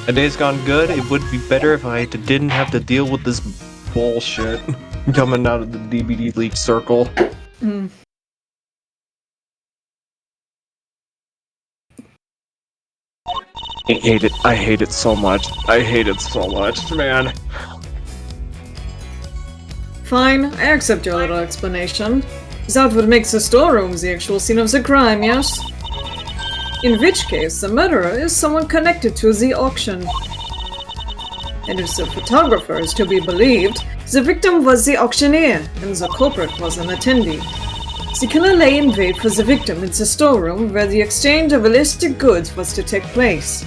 A day's gone good. It would be better if I didn't have to deal with this bullshit coming out of the DBD leak circle. Mm. I hate it. I hate it so much. I hate it so much, man. Fine, I accept your little explanation. That what makes the storeroom the actual scene of the crime, yes? In which case, the murderer is someone connected to the auction. And if the photographer is to be believed, the victim was the auctioneer, and the culprit was an attendee. The killer lay in wait for the victim in the storeroom where the exchange of illicit goods was to take place.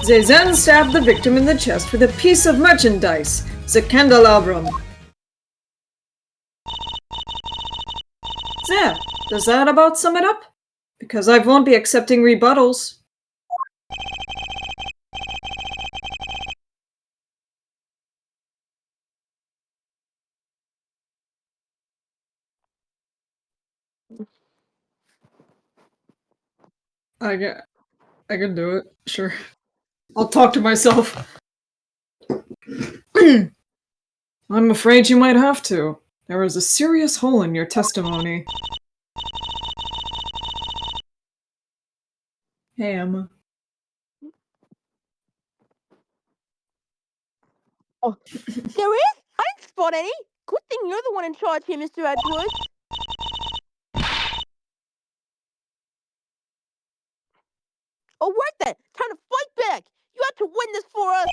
They then stabbed the victim in the chest with a piece of merchandise, the candelabrum. There, does that about sum it up? Because I won't be accepting rebuttals. I can do it, sure. I'll talk to myself. I'm afraid you might have to. There is a serious hole in your testimony. Hey, Emma. Oh, there is? I didn't spot any. Good thing you're the one in charge here, Mr. Edgewood. All right then, time to fight back. You have to win this for us.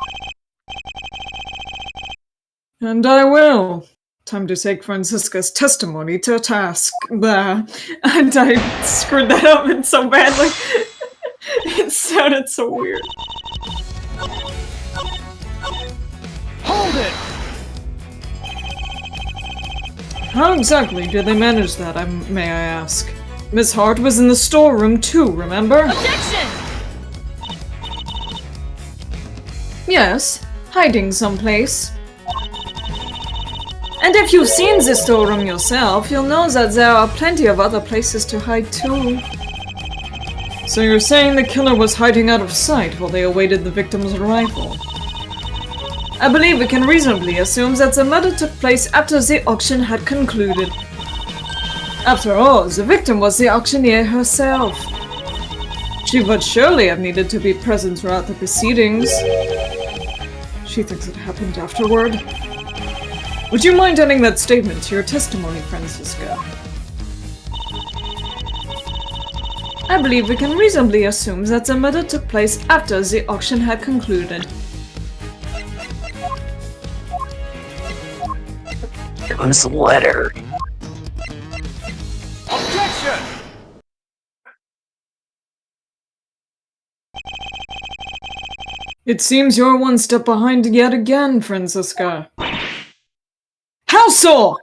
And I will. Time to take Franziska's testimony to task. Blah. And I screwed that up in so badly. It sounded so weird. Hold it! How exactly did they manage that, may I ask? Miss Hart was in the storeroom too, remember? Objection! Yes, hiding someplace. And if you've seen the storeroom yourself, you'll know that there are plenty of other places to hide too. So you're saying the killer was hiding out of sight while they awaited the victim's arrival? I believe we can reasonably assume that the murder took place after the auction had concluded. After all, the victim was the auctioneer herself. She would surely have needed to be present throughout the proceedings. She thinks it happened afterward. Would you mind adding that statement to your testimony, Franziska? I believe we can reasonably assume that the murder took place after the auction had concluded. Comes the letter. Objection! It seems you're one step behind yet again, Franziska. How so?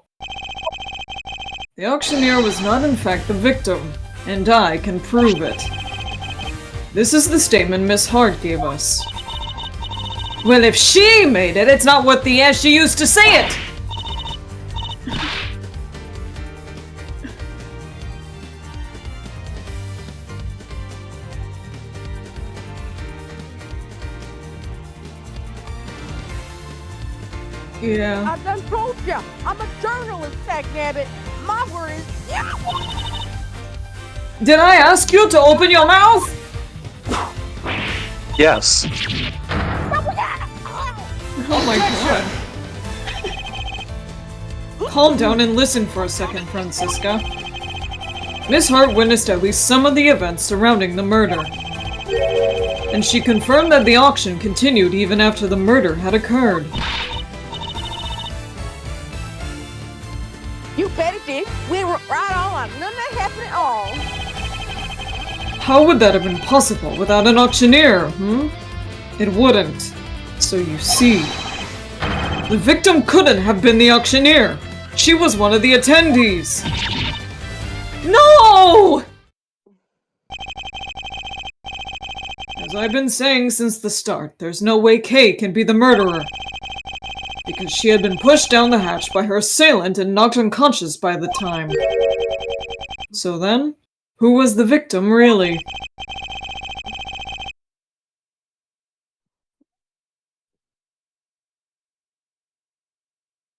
The auctioneer was not in fact the victim, and I can prove it. This is the statement Miss Hart gave us. Well, if she made it, it's not what the ass she used to say it! Yeah. I done told ya, I'm a journalist, Dagnabbit. My word is yeah. Did I ask you to open your mouth? Yes. Oh my god. Calm down and listen for a second, Franziska. Miss Hart witnessed at least some of the events surrounding the murder. And she confirmed that the auction continued even after the murder had occurred. You bet it did. We were right on like none of that happened at all. How would that have been possible without an auctioneer, It wouldn't. So you see, the victim couldn't have been the auctioneer. She was one of the attendees. No! As I've been saying since the start, there's no way Kay can be the murderer. Because she had been pushed down the hatch by her assailant and knocked unconscious by the time. So then, who was the victim really?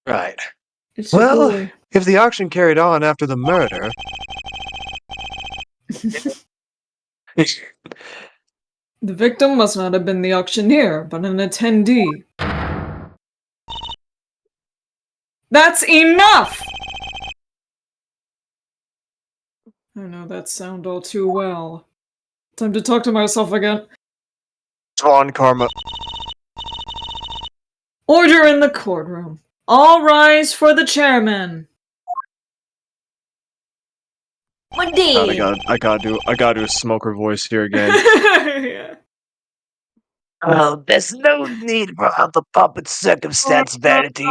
Right. It's your Well, boy. if the auction carried on after the murder... The victim must not have been the auctioneer, but an attendee. That's enough! I know that sound all too well. Time to talk to myself again. Swan Karma. Order in the courtroom. All rise for the chairman. My God, I dad. gotta do a smoker voice here again. Yeah. Oh, there's no need for all the pomp and circumstance, Vanity.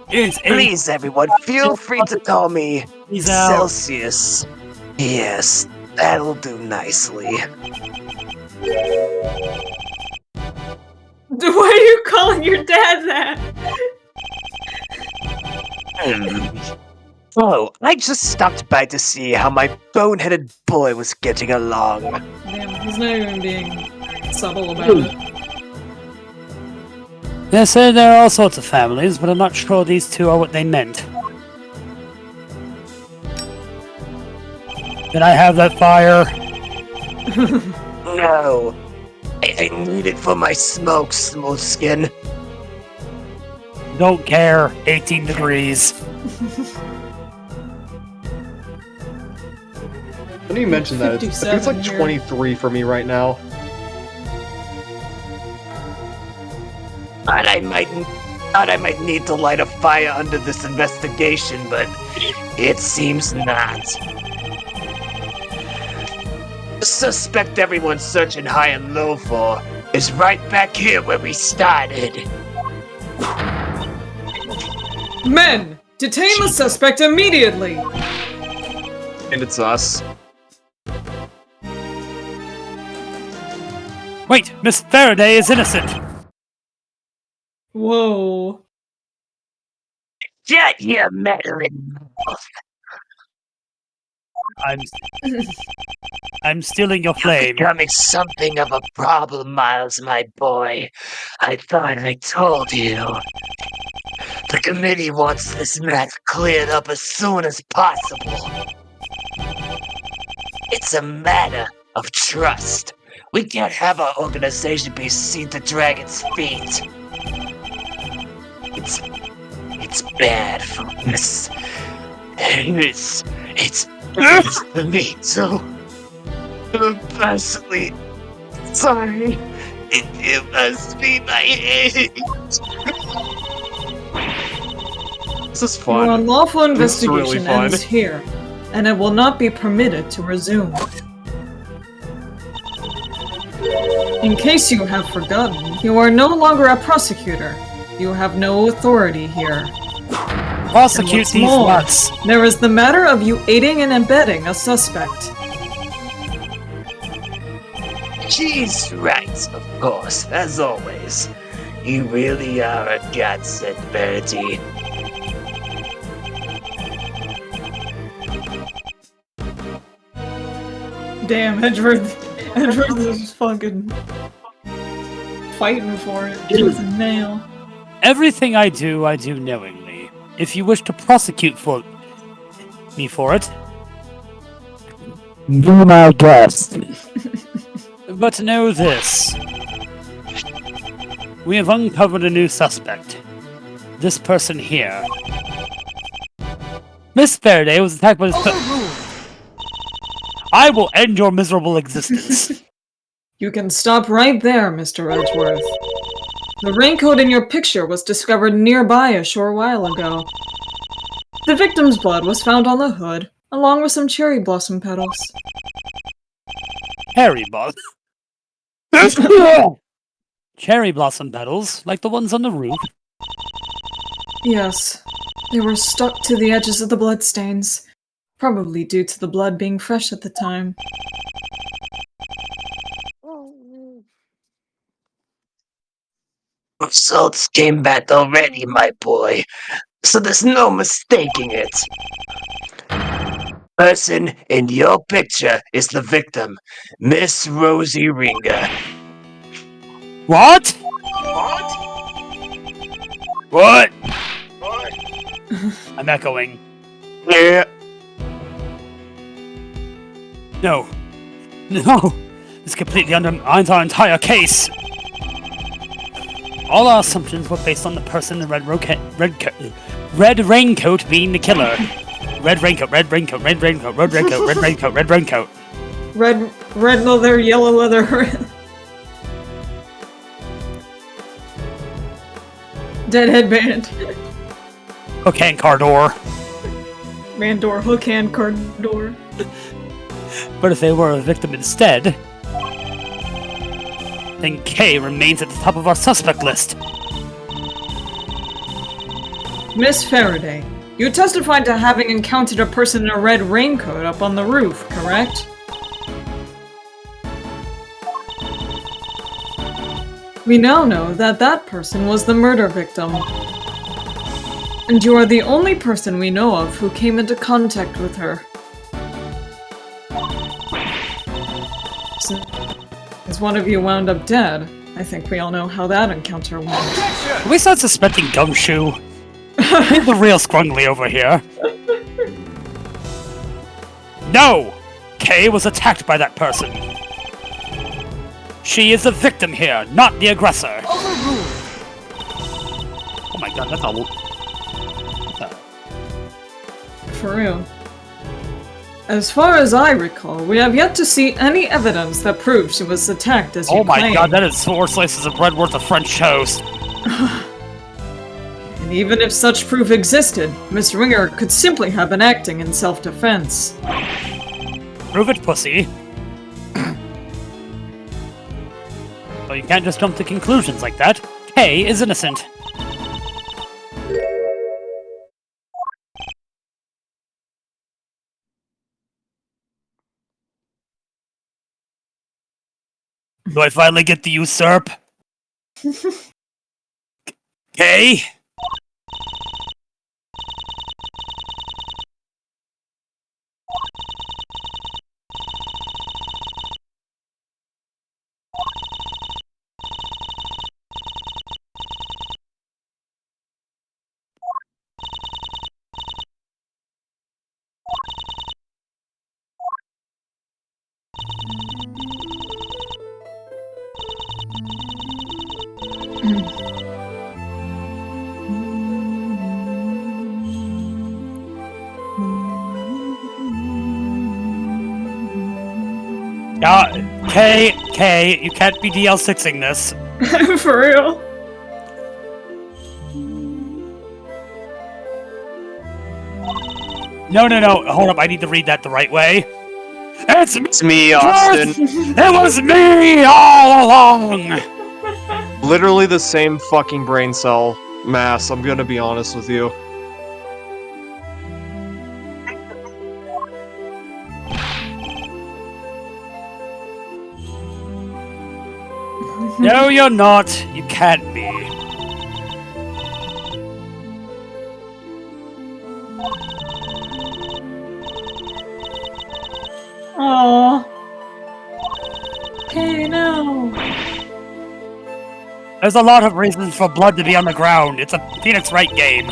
It's Please, everyone, feel free to call me He's out. Celsius. Yes, that'll do nicely. Why are you calling your dad that? Oh, I just stopped by to see how my boneheaded boy was getting along. Damn, he's not even being subtle about it. They say there are all sorts of families, but I'm not sure these two are what they meant. Did I have that fire? No, I need it for my smoke, Smoothskin. Don't care. 18 degrees. When you mention that, I think it's like 57 here. 23 for me right now. Thought I might need to light a fire under this investigation, but it seems not. The suspect everyone's searching high and low for is right back here where we started. Men! Detain the suspect immediately! And it's us. Wait, Miss Faraday is innocent. Whoa. Shut your meddling mouth. I'm stealing your You're flame. becoming something of a problem, Miles, my boy. I thought I told you. The committee wants this mess cleared up as soon as possible. It's a matter of trust. We can't have our organization be seen to drag its feet. It's bad for us. It's for me too. I'm personally sorry. It must be my age. This is Your fun. unlawful This is really investigation fun. ends here, and it will not be permitted to resume. In case you have forgotten, you are no longer a prosecutor. You have no authority here. Prosecute what's these more, nuts. There is the matter of you aiding and abetting a suspect. She's right, of course, as always. You really are a godsend, Verity. Damn, Edgeworth is fucking fighting for it. Tooth and nail. Everything I do knowingly. If you wish to prosecute me for it, do my best. But know this. We have uncovered a new suspect. This person here. Miss Faraday was attacked by this I will end your miserable existence. You can stop right there, Mr. Edgeworth. The raincoat in your picture was discovered nearby a short while ago. The victim's blood was found on the hood, along with some cherry blossom petals. Cherry blossom. Cherry blossom petals, like the ones on the roof. Yes, they were stuck to the edges of the bloodstains, probably due to the blood being fresh at the time. Results came back already, my boy, so there's no mistaking it. Person in your picture is the victim, Miss Rosie Ringer. What? What? What? I'm echoing. Yeah. No. No! This completely undermines our entire case! All our assumptions were based on the person in the red raincoat being the killer. Red raincoat, red raincoat, red raincoat, red raincoat, red raincoat, red raincoat. Red leather, yellow leather. Dead headband. Hook hand car door. Man door, hook hand, card door. But if they were a victim instead, then K remains at the top of our suspect list. Miss Faraday, you testified to having encountered a person in a red raincoat up on the roof, correct? We now know that that person was the murder victim. And you are the only person we know of who came into contact with her. Since one of you wound up dead, I think we all know how that encounter went. Can we start suspecting Gumshoe? He's the real Scrungly over here. No! Kay was attacked by that person. She is the victim here, not the aggressor. Oh my god, that's a... For real. As far as I recall, we have yet to see any evidence that proves she was attacked as you Oh my claim. god, that is 4 slices of bread worth of French toast. And even if such proof existed, Miss Ringer could simply have been acting in self-defense. Prove it, pussy. Well, you can't just jump to conclusions like that. Kay is innocent. Do I finally get to usurp? Kay? Kay, you can't be DL6ing this. For real? No, hold up, I need to read that the right way. It's me, Austin. It was me all along! Literally the same fucking brain cell mass, I'm gonna be honest with you. No, you're not. You can't be. Aww. Okay, no. There's a lot of reasons for blood to be on the ground. It's a Phoenix Wright game.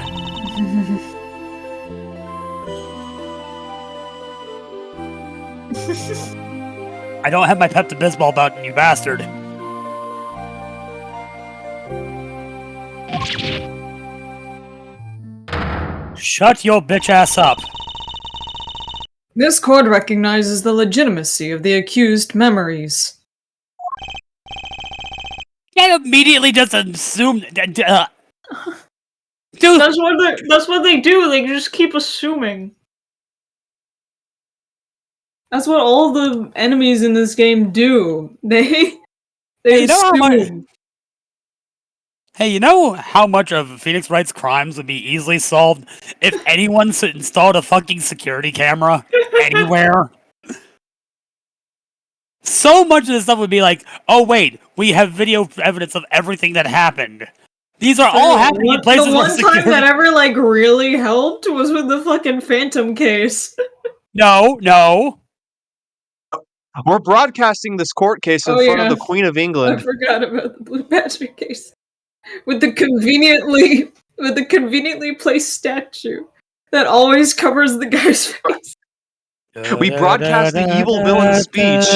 I don't have my Pepto-Bismol button, you bastard. Shut your bitch ass up. This court recognizes the legitimacy of the accused memories. Can't immediately just assume. Dude, That's what they do. They just keep assuming. That's what all the enemies in this game do. They you know how much- assume. Hey, you know how much of Phoenix Wright's crimes would be easily solved if anyone installed a fucking security camera anywhere? So much of this stuff would be like, oh wait, we have video evidence of everything that happened. These are all happening in places The where one security... time that ever like really helped was with the fucking Phantom case. No. We're broadcasting this court case in front of the Queen of I England. forgot about the Blue Badger case. with the conveniently placed statue that always covers the guy's face. We broadcast the evil villain's speech.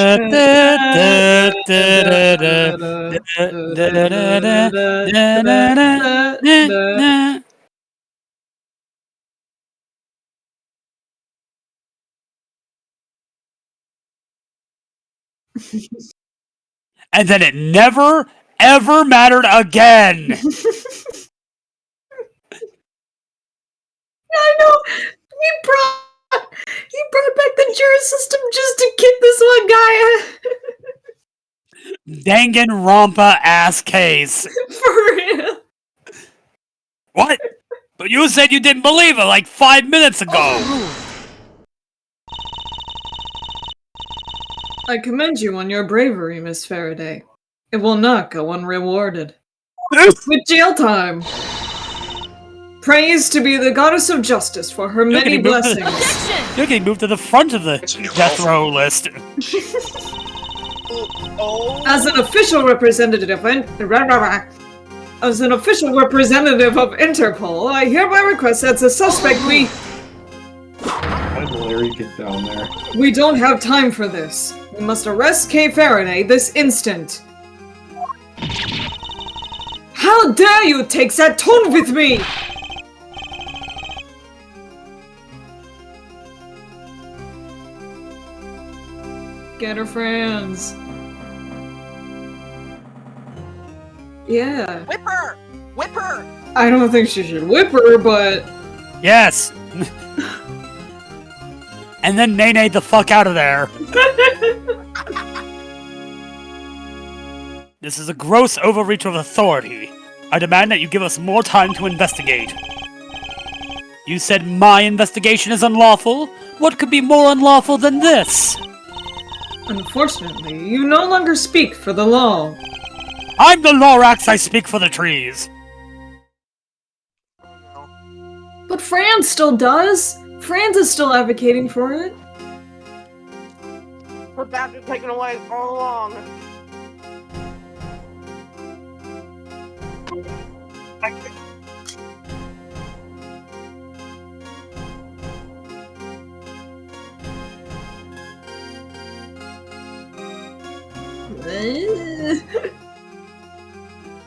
And then it never, ever mattered again. I know. He brought back the jury system just to kick this one guy Danganronpa ass case. for real. What? But you said you didn't believe it like 5 minutes ago. I commend you on your bravery, Miss Faraday. It will not go unrewarded. With jail time. Praise to be the goddess of justice for her many getting moved to the- blessings. You're getting moved to the front of the death row list. As an official representative of Interpol, I hereby request that the suspect Why did Larry get down there? we don't have time for this. We must arrest Kay Faraday this instant. How dare you take that tone with me? Get her friends. Yeah. Whip her! Whip her! I don't think she should whip her, but Yes. And then nay the fuck out of there. This is a gross overreach of authority. I demand that you give us more time to investigate. You said my investigation is unlawful? What could be more unlawful than this? unfortunately, you no longer speak for the law. I'm the Lorax, I speak for the trees. But Franz still does. Franz is still advocating for it. Her badge was taken away all along.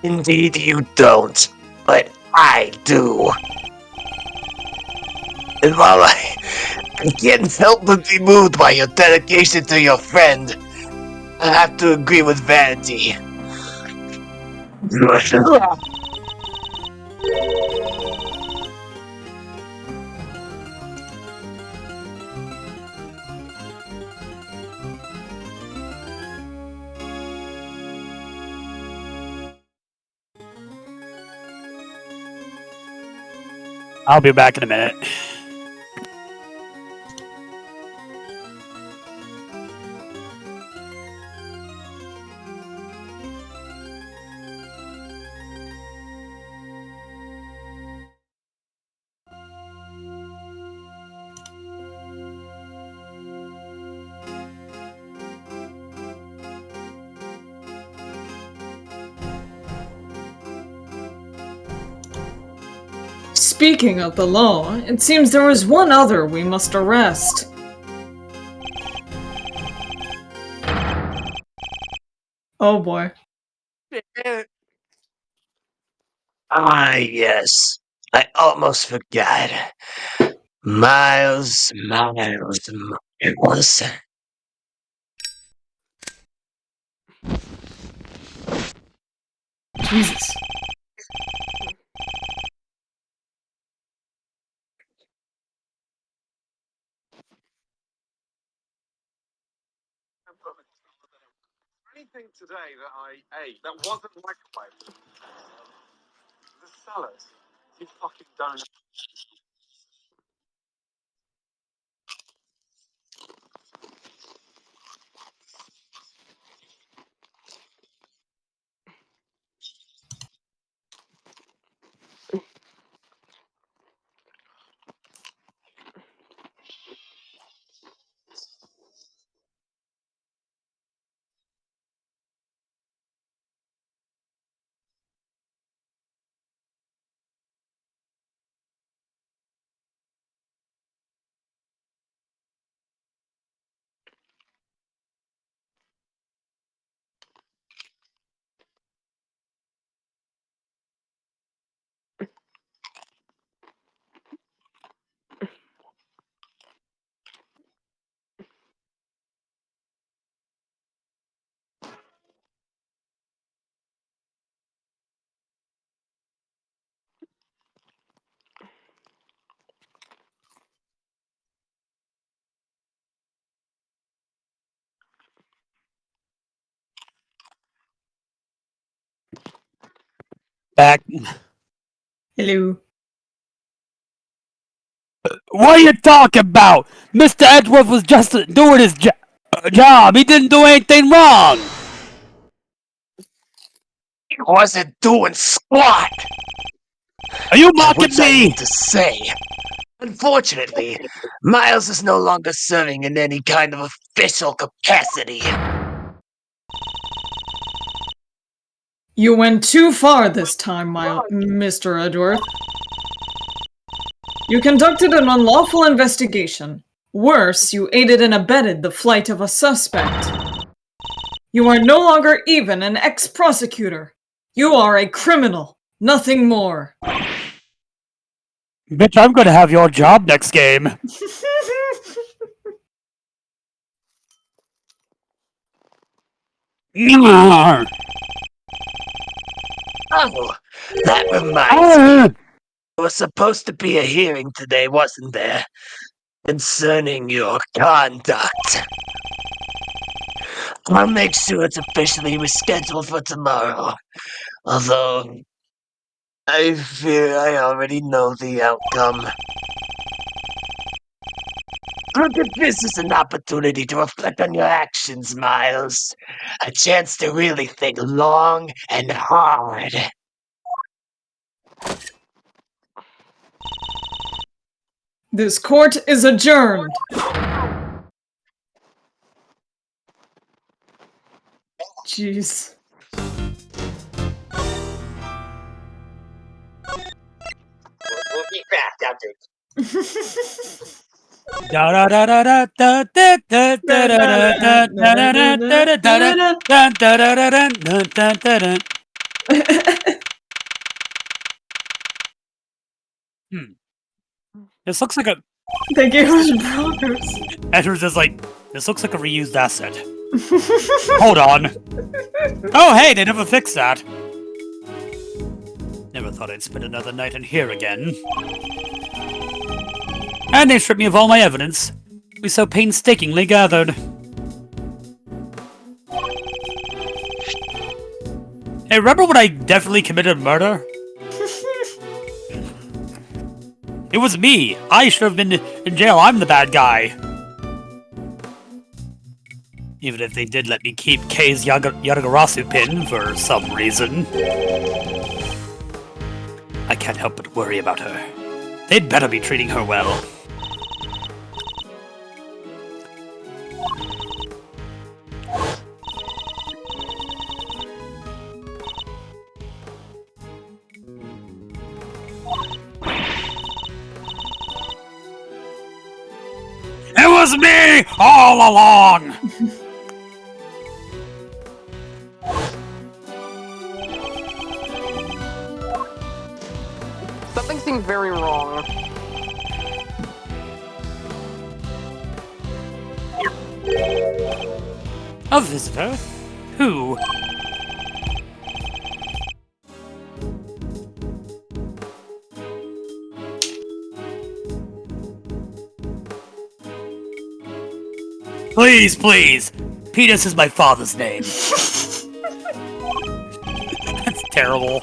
Indeed you don't, but I do. And while I can't help but be moved by your dedication to your friend, I have to agree with Vanity. I'll be back in a minute. Speaking of the law, it seems there is one other we must arrest. Oh boy. Ah, yes. I almost forgot. Miles. Jesus. Anything today that I ate that wasn't microwaved. The salad. You fucking don't. back. Hello. What are you talking about? Mr. Edgeworth was just doing his job. He didn't do anything wrong. He wasn't doing squat! Are you mocking Which I me? need to say. Unfortunately, Miles is no longer serving in any kind of official capacity. You went too far this time, Mr. Edgeworth. You conducted an unlawful investigation. Worse, you aided and abetted the flight of a suspect. You are no longer even an ex-prosecutor. You are a criminal. Nothing more. Bitch, I'm gonna have your job next game. Oh, that reminds me. There was supposed to be a hearing today, wasn't there? Concerning your conduct. I'll make sure it's officially rescheduled for tomorrow. Although, I fear I already know the outcome. Look at this as an opportunity to reflect on your actions, Miles. A chance to really think long and hard. This court is adjourned. Jeez. We'll be back after. This looks like a. They gave us brothers. Edward's is like, this looks like a reused asset. Hold on. Oh, hey, they never fixed that. Never thought I'd spend another night in here again. And they stripped me of all my evidence we so painstakingly gathered. Hey, remember when I definitely committed murder? It was me! I should have been in jail, I'm the bad guy! Even if they did let me keep Kei's Yatagarasu pin for some reason. I can't help but worry about her. They'd better be treating her well. It was me all along! Something seemed very wrong. A visitor? Who? Please, please! Penis is my father's name. That's terrible.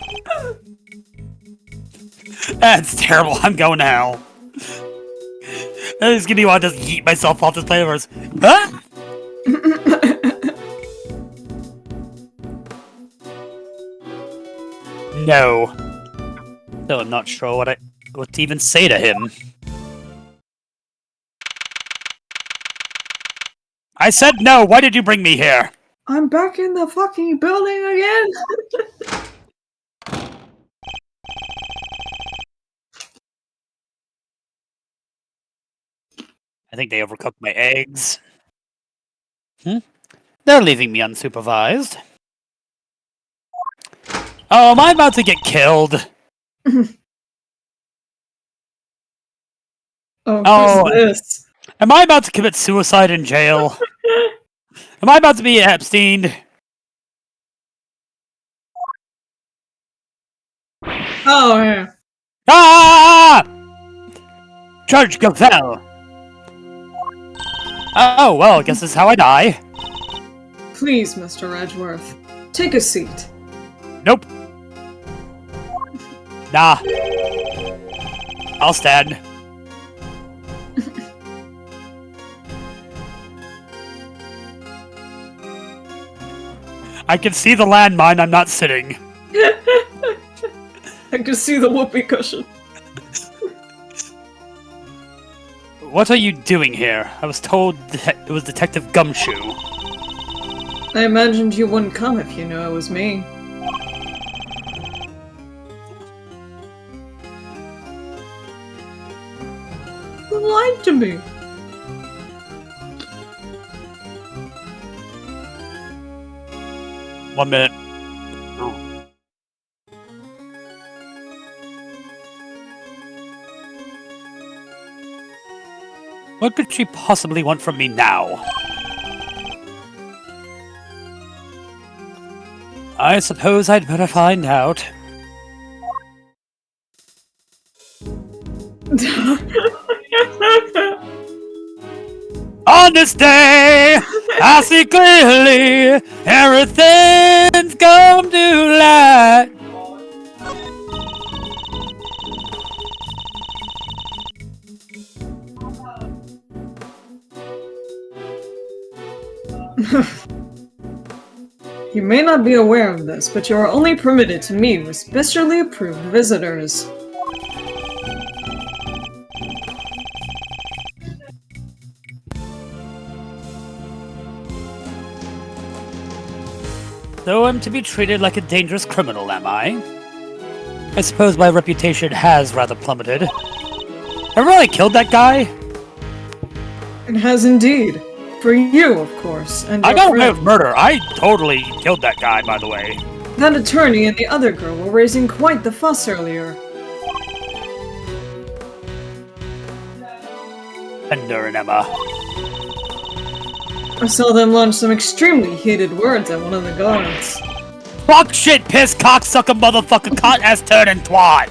That's terrible. I'm going to hell. This is gonna be why I just yeet myself off this players. Huh? No. Still, I'm not sure what to even say to him. I said no! Why did you bring me here? I'm back in the fucking building again! I think they overcooked my eggs. They're leaving me unsupervised. Oh, am I about to get killed? Oh, who's this? Am I about to commit suicide in jail? Am I about to be Epstein? Oh, yeah. Ah! Judge Gavelle! Oh, well, I guess this is how I die. Please, Mr. Edgeworth, take a seat. Nope. Nah. I'll stand. I can see the landmine, I'm not sitting. I can see the whoopee cushion. What are you doing here? I was told it was Detective Gumshoe. I imagined you wouldn't come if you knew it was me. You lied to me. One minute. What could she possibly want from me now? I suppose I'd better find out. On this day, I see clearly everything's come to light. You may not be aware of this, but you are only permitted to meet with specially approved visitors. So I'm to be treated like a dangerous criminal, am I? I suppose my reputation has rather plummeted. I really killed that guy? It has indeed. For you, of course, and I your got away friend. with murder. I totally killed that guy, by the way. That attorney and the other girl were raising quite the fuss earlier. Ender and Emma. I saw them launch some extremely heated words at one of the guards. Fuck, shit, piss, cocksucker, motherfucker, cunt, ass, turd, and twat!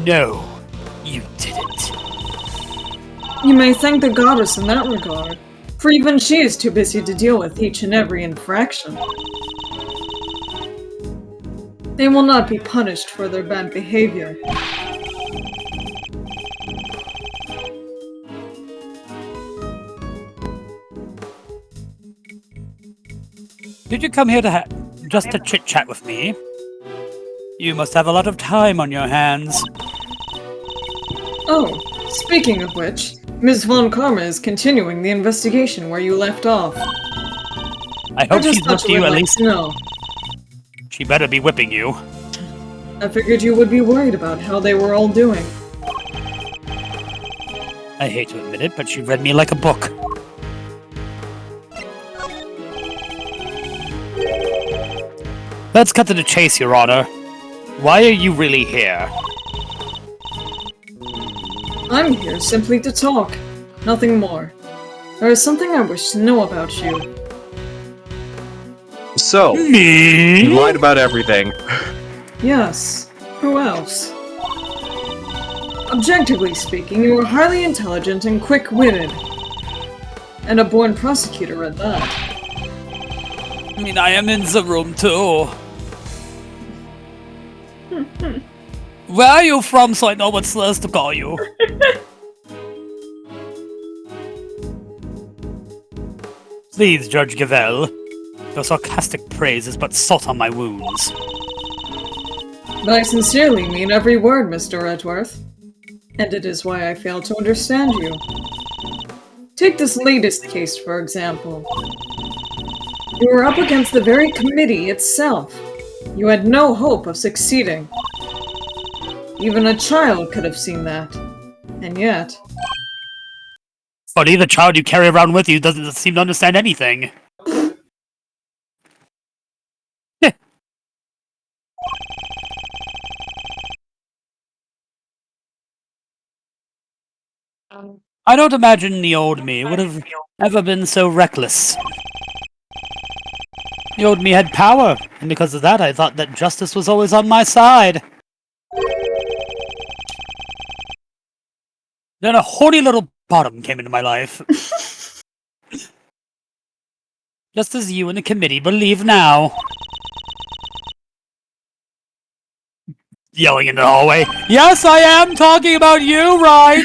No, you didn't. You may thank the goddess in that regard, for even she is too busy to deal with each and every infraction. They will not be punished for their bad behavior. Did you come here to just to chit-chat with me? You must have a lot of time on your hands. Oh, speaking of which, Ms. Von Karma is continuing the investigation where you left off. I hope she's thought whipped you would at like least. to know. She better be whipping you. I figured you would be worried about how they were all doing. I hate to admit it, but she read me like a book. Let's cut to the chase, Your Honor. Why are you really here? I'm here simply to talk. Nothing more. There is something I wish to know about you. So, Me? you lied about everything. Yes. Who else? Objectively speaking, you are highly intelligent and quick-witted. And a born prosecutor at that. I mean, I am in the room too. Where are you from so I know what slurs to call you? Please, Judge Gavel. Your sarcastic praise is but salt on my wounds. But I sincerely mean every word, Mr. Edgeworth. And it is why I fail to understand you. Take this latest case, for example. You were up against the very committee itself. You had no hope of succeeding. Even a child could have seen that. And yet... Funny, the child you carry around with you doesn't seem to understand anything. I don't imagine the old me would have ever been so reckless. The old me had power, and because of that I thought that justice was always on my side. Then a horny little bottom came into my life. Just as you and the committee believe now. Yelling in the hallway. Yes, I am talking about you, right?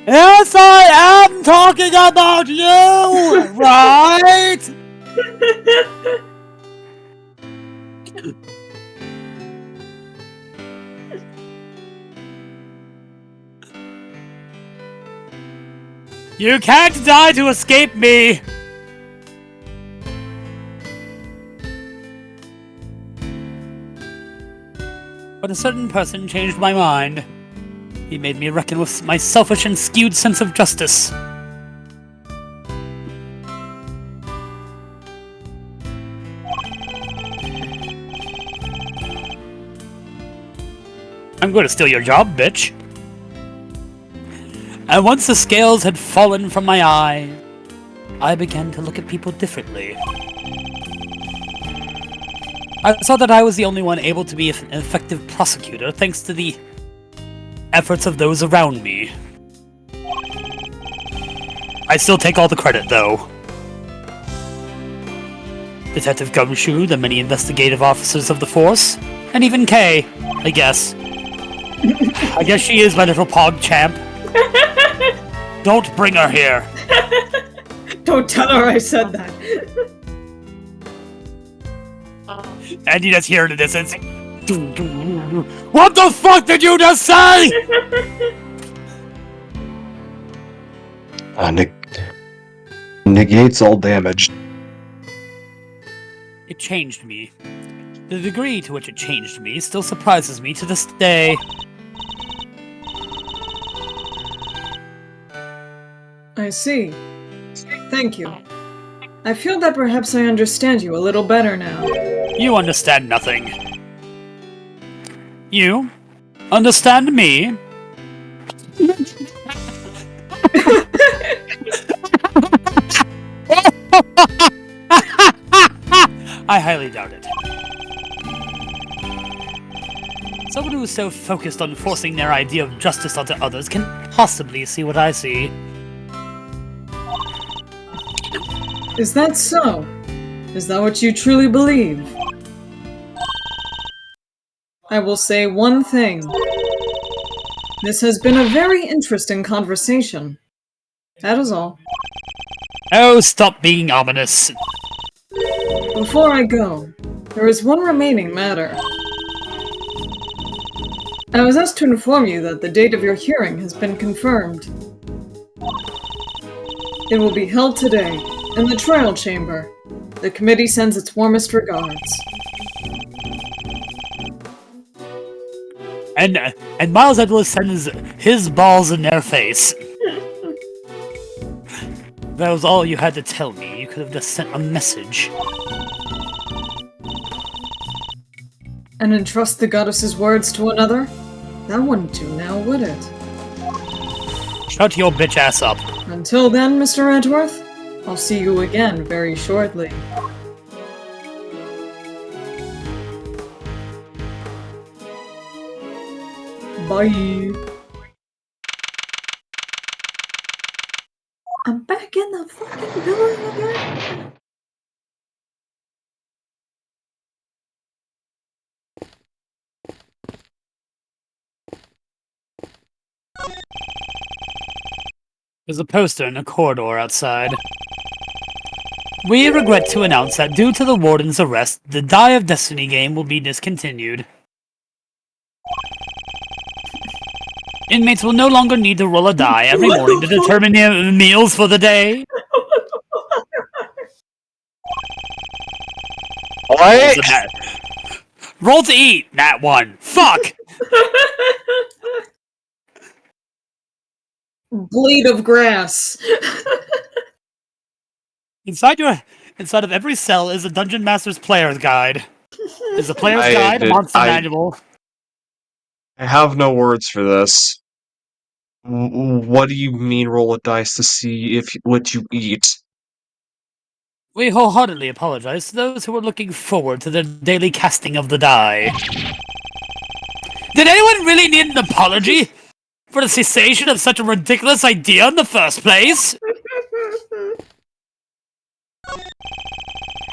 Yes, I am talking about you, right? You can't die to escape me! But a certain person changed my mind. He made me reckon with my selfish and skewed sense of justice. I'm going to steal your job, bitch. And once the scales had fallen from my eye, I began to look at people differently. I saw that I was the only one able to be an effective prosecutor thanks to the efforts of those around me. I still take all the credit, though. Detective Gumshoe, the many investigative officers of the force, and even Kay, I guess. I guess she is my little pog champ. Don't bring her here. Don't tell her I said that. Andy, that's here in the distance. What the fuck did you just say? Negates all damage. It changed me. The degree to which it changed me still surprises me to this day. I see. Thank you. I feel that perhaps I understand you a little better now. You understand nothing. You understand me? I highly doubt it. Someone who is so focused on forcing their idea of justice onto others can possibly see what I see. Is that so? Is that what you truly believe? I will say one thing. This has been a very interesting conversation. That is all. Oh, stop being ominous. Before I go, there is one remaining matter. I was asked to inform you that the date of your hearing has been confirmed. It will be held today, in the trial chamber. The committee sends its warmest regards. And Miles Edwards sends his balls in their face. That was all you had to tell me. You could have just sent a message. And entrust the goddess's words to another? That wouldn't do now, would it? Shut your bitch ass up. Until then, Mr. Edgeworth, I'll see you again very shortly. Bye. I'm back in the fucking building again. There's a poster in a corridor outside. We regret to announce that due to the warden's arrest, the Die of Destiny game will be discontinued. Inmates will no longer need to roll a die every morning to determine their meals for the day. What? Roll to eat, that one. Fuck! Blade of grass. Inside of every cell is a Dungeon Master's Player's Guide. There's a Player's Guide, a Monster Manual. I have no words for this. What do you mean roll a dice to see if what you eat? We wholeheartedly apologize to those who are looking forward to the daily casting of the die. Did anyone really need an apology for the cessation of such a ridiculous idea in the first place?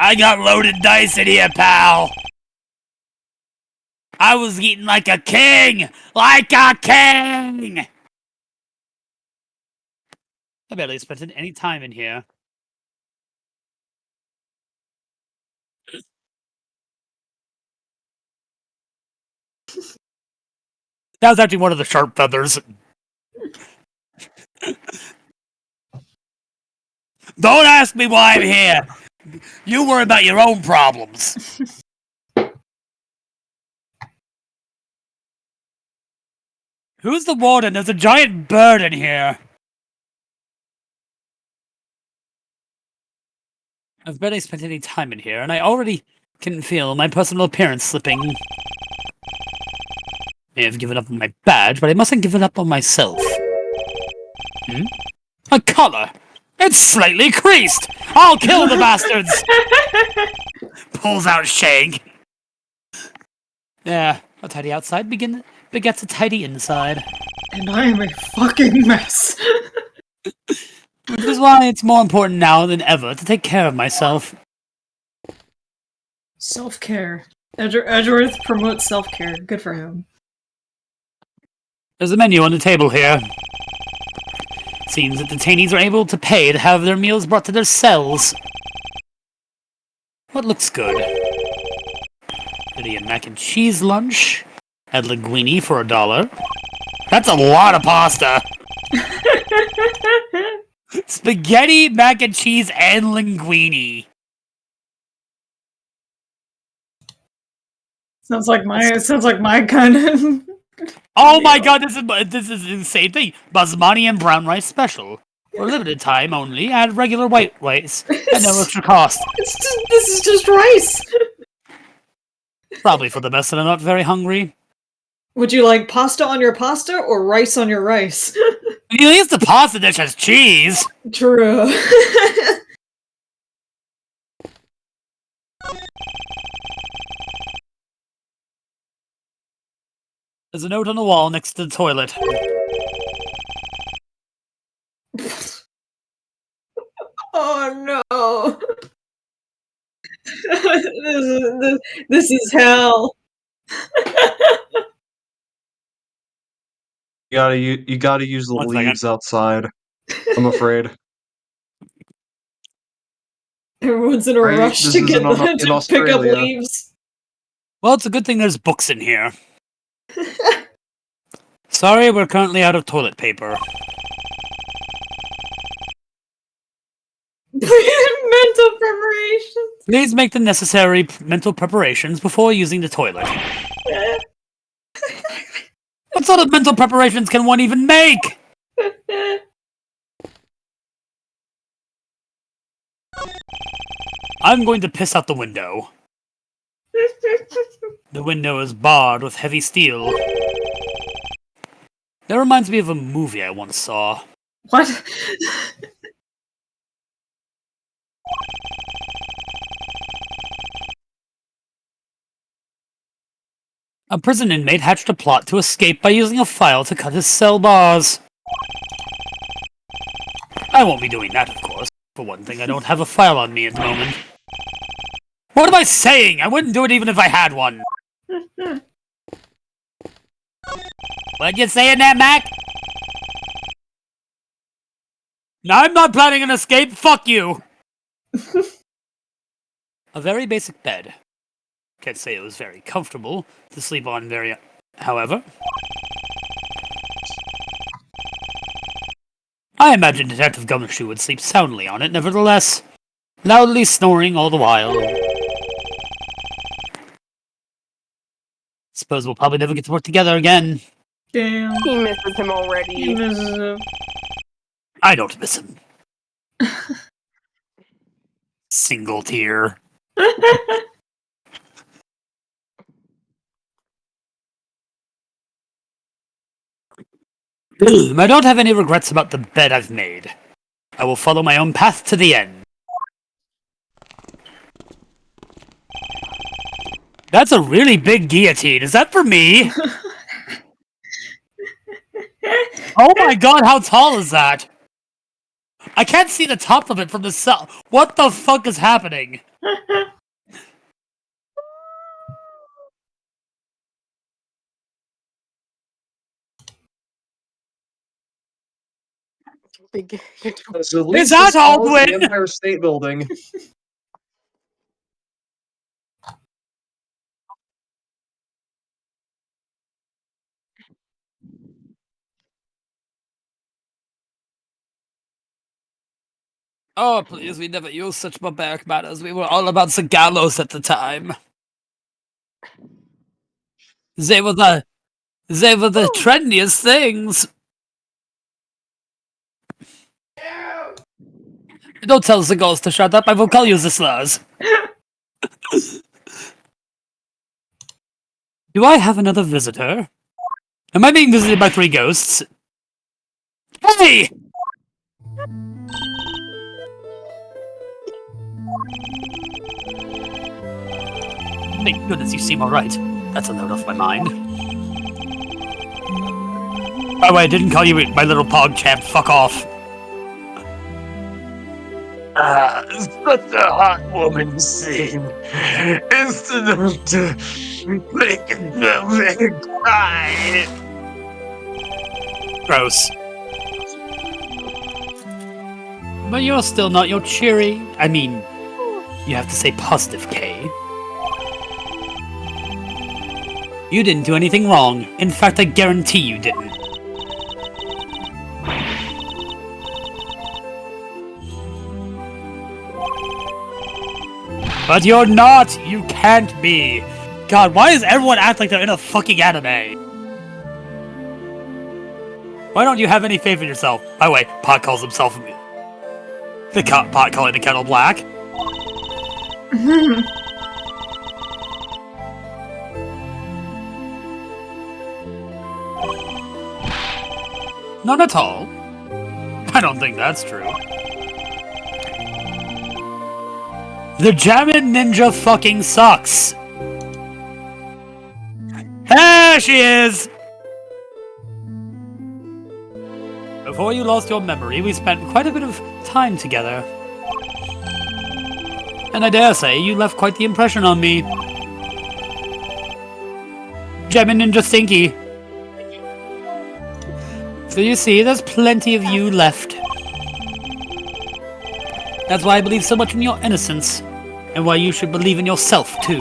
I got loaded dice in here, pal. I was eating like a king! Like a king! I barely spent any time in here. That was actually one of the sharp feathers. Don't ask me why I'm here! You worry about your own problems. Who's the warden? There's a giant bird in here. I've barely spent any time in here, and I already can feel my personal appearance slipping. May have given up on my badge, but I mustn't give up on myself. A collar! It's slightly creased! I'll kill the bastards! Pulls out shank. Yeah, a tidy outside begets a tidy inside. And I am a fucking mess. Which is why it's more important now than ever to take care of myself. Self-care. Edgeworth promotes self-care. Good for him. There's a menu on the table here. Seems that detainees are able to pay to have their meals brought to their cells. What looks good? Indian mac and cheese lunch. Had linguine for $1. That's a lot of pasta! Spaghetti, mac and cheese, and linguine. Sounds like my kind of. Oh my god, this is an insane thing. Basmati and brown rice special. For limited time only, add regular white rice at no extra cost. This is just rice. Probably for the best that I'm not very hungry. Would you like pasta on your pasta or rice on your rice? At least the pasta dish has cheese. True. There's a note on the wall next to the toilet. Oh no. This is hell. You gotta use the 1 second. leaves outside. I'm afraid. Everyone's in a Right, rush this to is get in them to pick up Australia. leaves. Well, it's a good thing there's books in here. Sorry, we're currently out of toilet paper. Mental preparation. Please make the necessary mental preparations before using the toilet. What sort of mental preparations can one even make? I'm going to piss out the window. The window is barred with heavy steel. That reminds me of a movie I once saw. What? A prison inmate hatched a plot to escape by using a file to cut his cell bars. I won't be doing that, of course. For one thing, I don't have a file on me at the moment. What am I saying? I wouldn't do it even if I had one. What you saying there, Mac? No, I'm not planning an escape. Fuck you. A very basic bed. Can't say it was very comfortable to sleep on however. I imagine Detective Gumshoe would sleep soundly on it, nevertheless, loudly snoring all the while. Suppose we'll probably never get to work together again. Damn. He misses him already. He misses him. I don't miss him. Single tear. I don't have any regrets about the bed I've made. I will follow my own path to the end. That's a really big guillotine. Is that for me? Oh my god, how tall is that? I can't see the top of it from the cell. What the fuck is happening? Big. It's at Is least that as tall as the Aldwin? Empire State Building. Oh, please, we never used such barbaric manners. We were all about the gallows at the time. They were the trendiest things. Don't tell the ghost to shut up. I will call you the slurs. Do I have another visitor? Am I being visited by 3 ghosts? Hey! Thank goodness you seem alright. That's a load off my mind. Oh wait, I didn't call you my little pog champ. Fuck off. Such a hot woman scene. It's enough to make me cry. Gross. But you're still not your cheery. I mean, you have to say positive, Kay. You didn't do anything wrong. In fact, I guarantee you didn't. But you're not! You can't be! God, why does everyone act like they're in a fucking anime? Why don't you have any faith in yourself? By the way, Pot calls himself the Pot calling the kettle black. Not at all. I don't think that's true. The Jammin' Ninja fucking sucks. There she is! Before you lost your memory, we spent quite a bit of time together. And I dare say, you left quite the impression on me. Jammin' Ninja Stinky. So you see, there's plenty of you left. That's why I believe so much in your innocence. And why you should believe in yourself, too.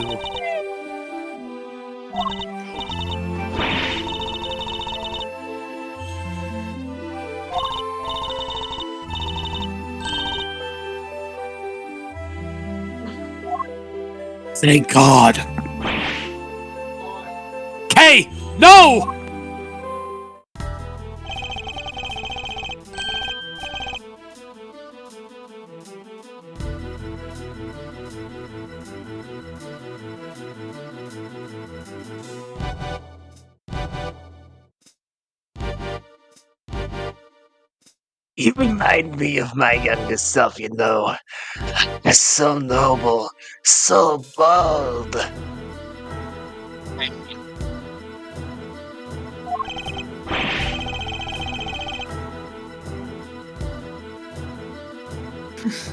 Thank God. Kay! No! You remind me of my younger self, you know. So noble, so bold.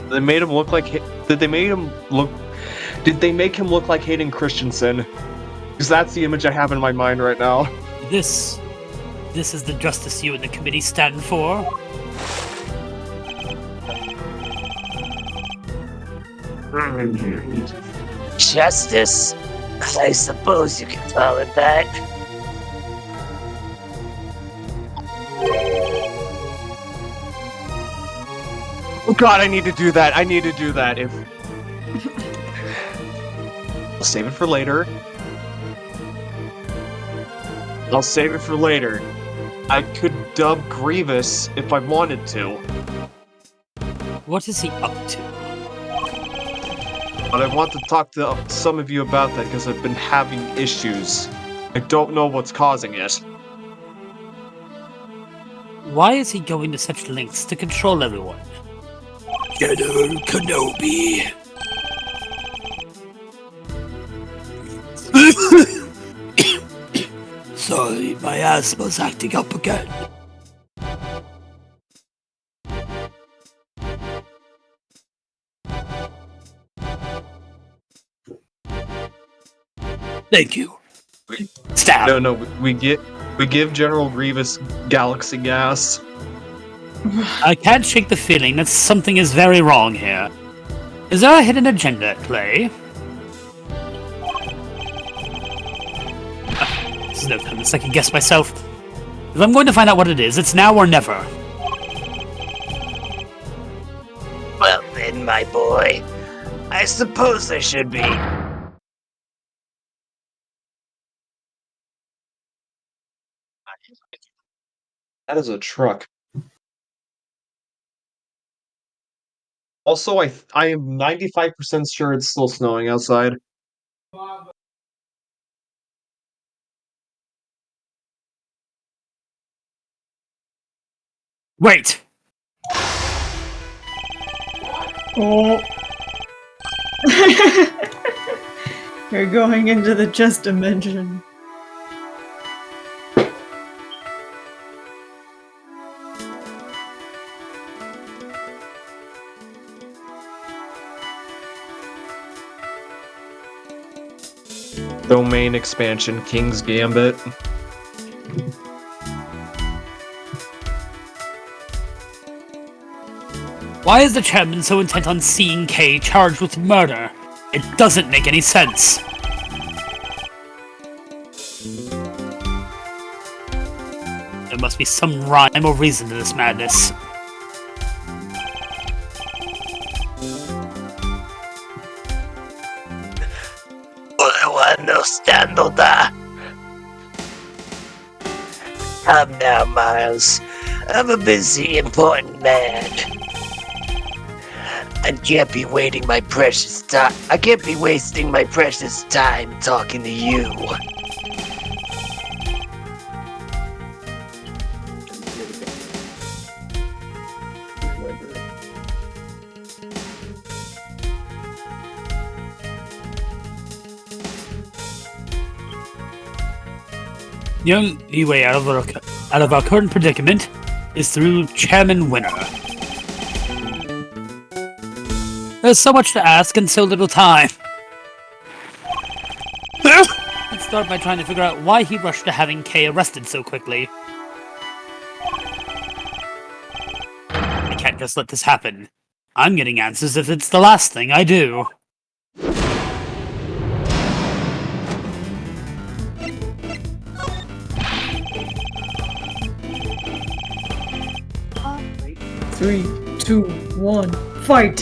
They made him look like. Did they make him look? Did they make him look like Hayden Christensen? Because that's the image I have in my mind right now. This is the justice you and the committee stand for? Justice? I suppose you can call it that. Oh God, I need to do that. I need to do that. If I'll save it for later. I'll save it for later. I could dub Grievous if I wanted to, What is he up to? but I want to talk to some of you about that because I've been having issues. I don't know what's causing it. Why is he going to such lengths to control everyone? General Kenobi. Sorry, my asthma's acting up again. Thank you. Stab. No, we give General Grievous galaxy gas. I can't shake the feeling that something is very wrong here. Is there a hidden agenda at play? This is no time to second guess myself. If I'm going to find out what it is, it's now or never. Well then, my boy, I suppose there should be. That is a truck. Also, I am 95% sure it's still snowing outside. Wait! Oh. You're going into the chess dimension. Domain expansion, King's Gambit. Why is the chairman so intent on seeing Kay charged with murder? It doesn't make any sense. There must be some rhyme or reason to this madness. No scandal da. Come now, Miles. I'm a busy, important man. I can't be wasting my precious time talking to you. The only way out of our current predicament is through Chairman Winner. There's so much to ask and so little time. Let's start by trying to figure out why he rushed to having Kay arrested so quickly. I can't just let this happen. I'm getting answers if it's the last thing I do. Three, 2, 1, fight!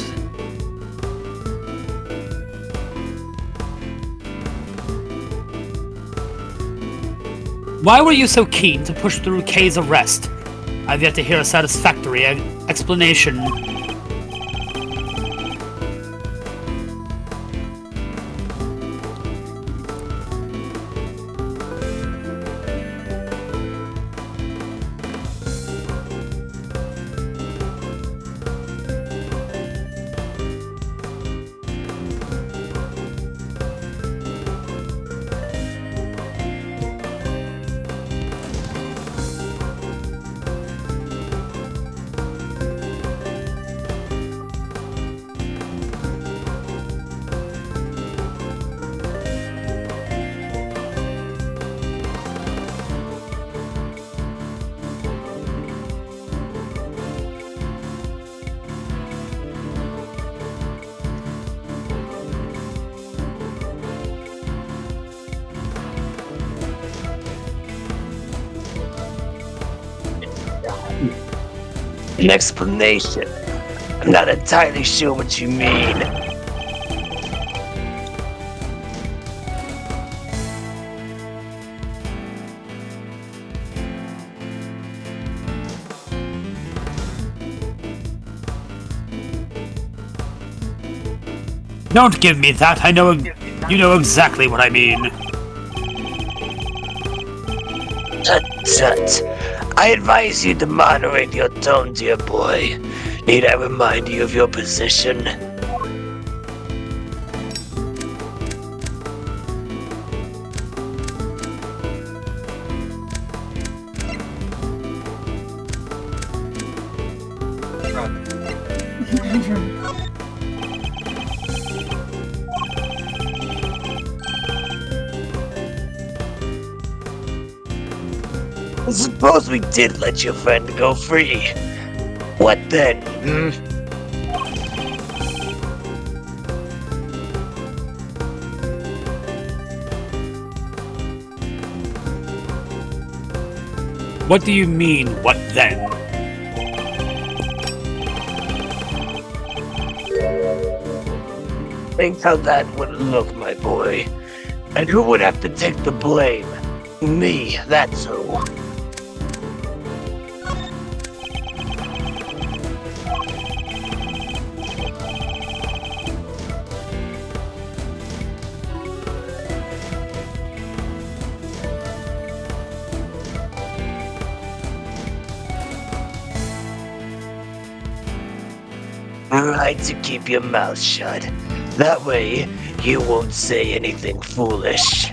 Why were you so keen to push through Kay's arrest? I've yet to hear a satisfactory explanation. An explanation? I'm not entirely sure what you mean. Don't give me that. I know you know exactly what I mean. Tut tut. I advise you to moderate your tone, dear boy. Need I remind you of your position? Suppose we did let your friend go free. What then, What do you mean, what then? Think how that would look, my boy. And who would have to take the blame? Me, that's who. Right to keep your mouth shut. That way, you won't say anything foolish.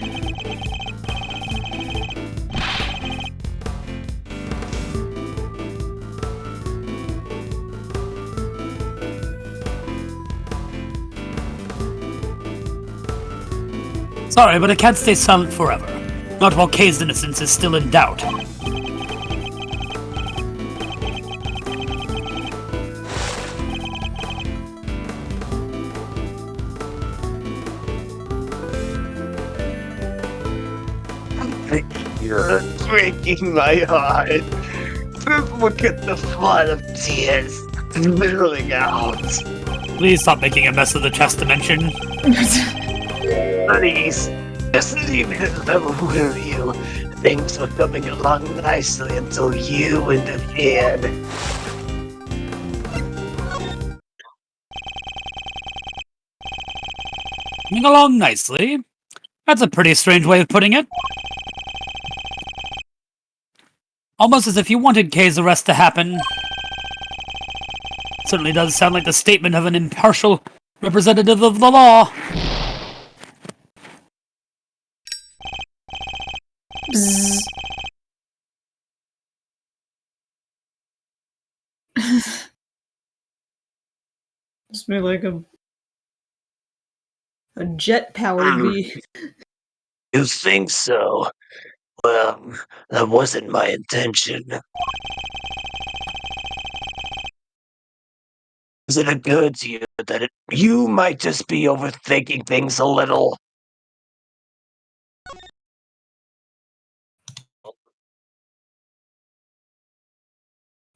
Sorry, but I can't stay silent forever. Not while Kay's innocence is still in doubt. You're breaking my heart. Just look at the flood of tears spilling out. Please stop making a mess of the chest dimension. Please, just leave it alone, will you? Things were coming along nicely until you interfered. Coming along nicely. That's a pretty strange way of putting it. Almost as if you wanted Kay's arrest to happen. Certainly does sound like the statement of an impartial representative of the law. Bzzz. Just be like a jet-powered bee. You think so? Well, that wasn't my intention. Is it occurred to you that you might just be overthinking things a little?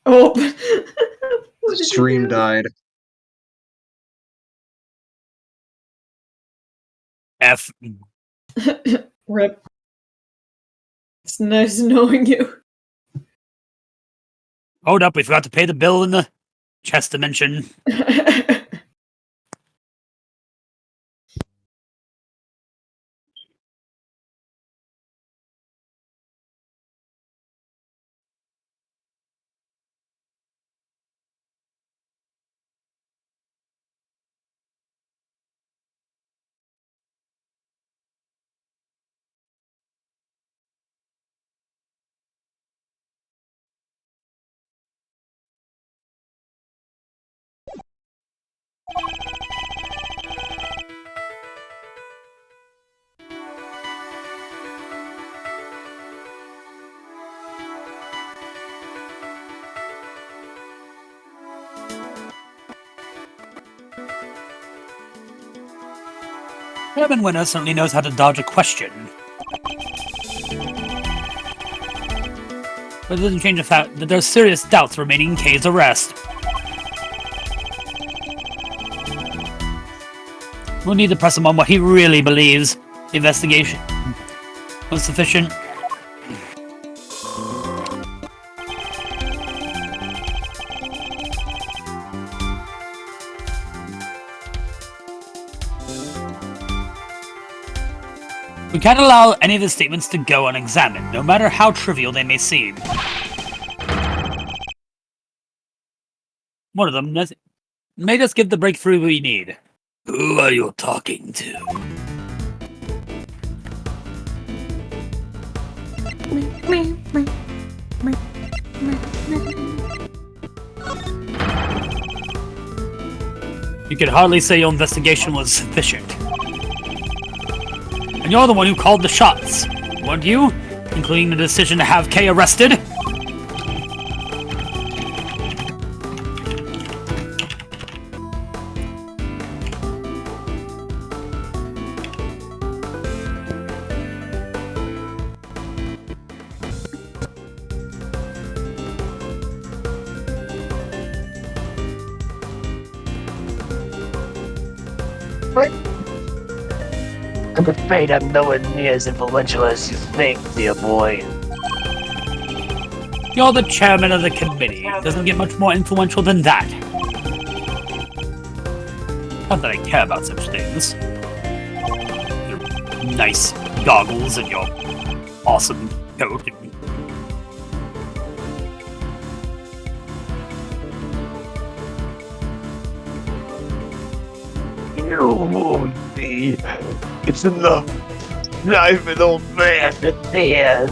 Oh. What did you Stream do? died. F. Rip. It's nice knowing you. Hold up, we forgot to pay the bill in the chest dimension. Kevin Winner certainly knows how to dodge a question. But it doesn't change the fact that there's serious doubts remaining in Kay's arrest. We'll need to press him on what he really believes. The investigation was sufficient. We can't allow any of his statements to go unexamined, no matter how trivial they may seem. One of them may just give the breakthrough we need. Who are you talking to? You could hardly say your investigation was sufficient. And you're the one who called the shots, weren't you? including the decision to have Kay arrested. I'm afraid I'm nowhere near as influential as you think, dear boy. You're the chairman of the committee. Doesn't get much more influential than that. Not that I care about such things. Your nice goggles and your awesome coat. You won't be. It's enough. I'm an old man to tears.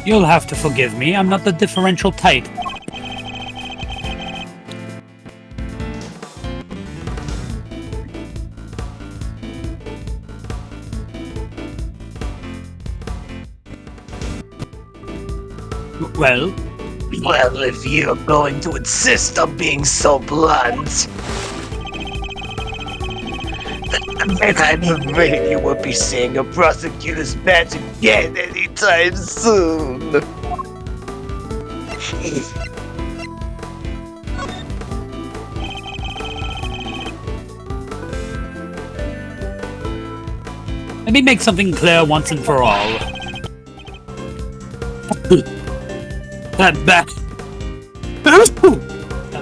You'll have to forgive me. I'm not the differential type. Well, Well, if you're going to insist on being so blunt, then I'm afraid you won't be seeing a prosecutor's badge again anytime soon. let me make something clear once and for all. That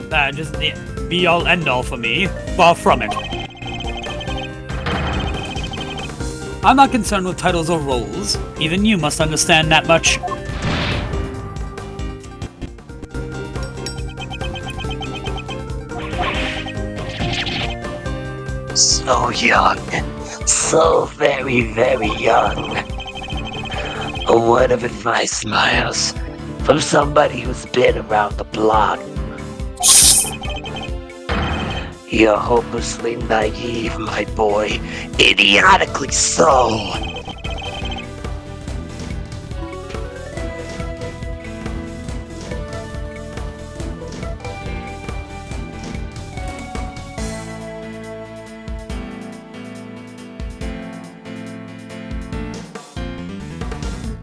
badge isn't the be-all end-all for me. Far from it. I'm not concerned with titles or roles. Even you must understand that much. So young. So very, very young. A word of advice, Miles. From somebody who's been around the block. You're hopelessly naive, my boy. Idiotically so.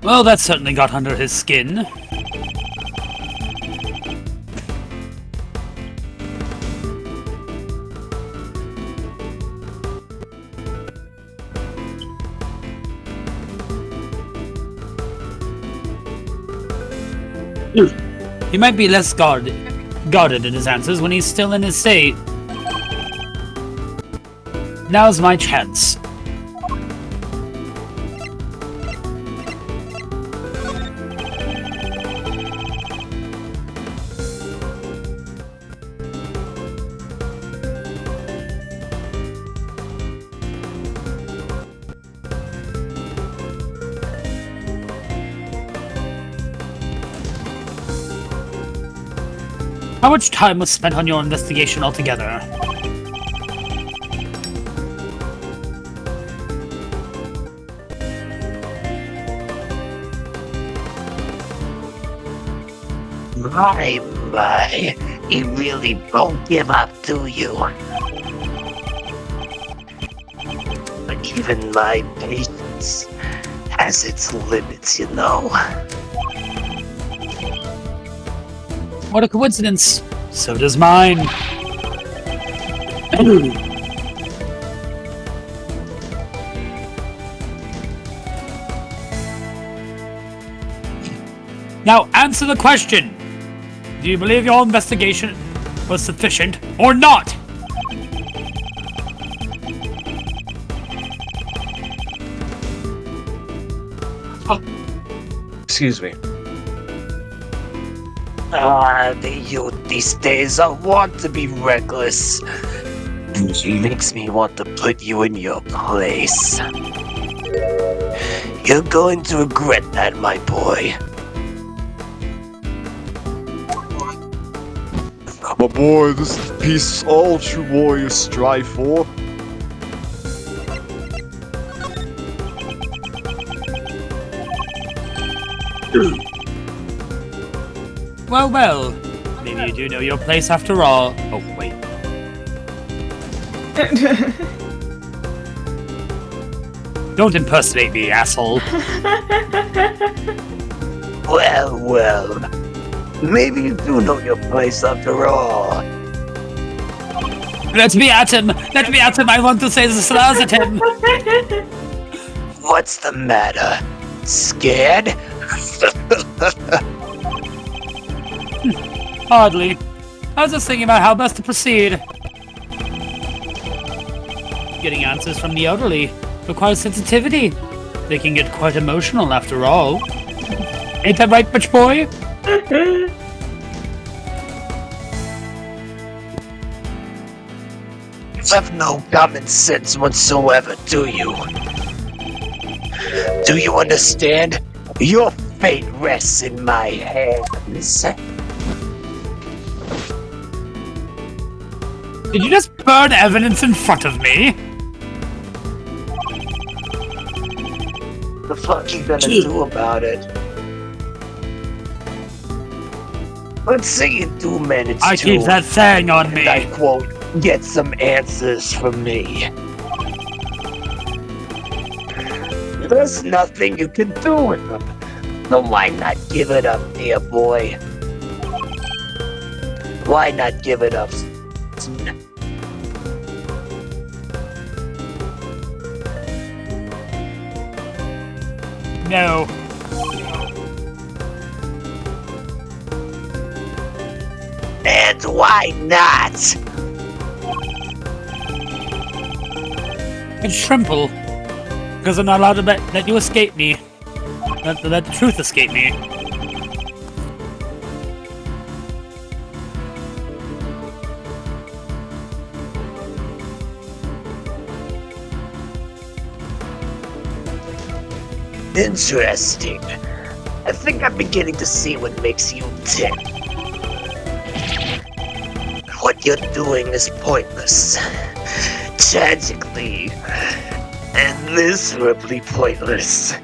Well, that certainly got under his skin. He might be less guarded in his answers when he's still in his state. Now's my chance. How much time was spent on your investigation altogether? My, you really won't give up, do you? But even my patience has its limits, you know. What a coincidence. So does mine. Now answer the question. Do you believe your investigation was sufficient or not? Excuse me. The youth these days are wont to be reckless. It makes me want to put you in your place. You're going to regret that, my boy. My boy, this is the peace all true warriors strive for. Well, well. Maybe you do know your place after all. Oh, wait. Don't impersonate me, asshole. Well, well. Maybe you do know your place after all. Let me at him! Let me at him! I want to say the slurs at him! What's the matter? Scared? Hardly. I was just thinking about how best to proceed. Getting answers from the elderly requires sensitivity. They can get quite emotional after all. Ain't that right, bitch boy? You have no common sense whatsoever, do you? Do you understand? Your fate rests in my hands. Did you just burn evidence in front of me? The fuck you gonna do about it? Let's say you do manage I to, keep that saying on me. and I quote, get some answers from me. There's nothing you can do with them. So why not give it up, dear boy? Why not give it up? No. And why not? It's Shrimple. Because I'm not allowed to let you escape me. Let the truth escape me. Interesting. I think I'm beginning to see what makes you tick. What you're doing is pointless. Tragically and miserably pointless.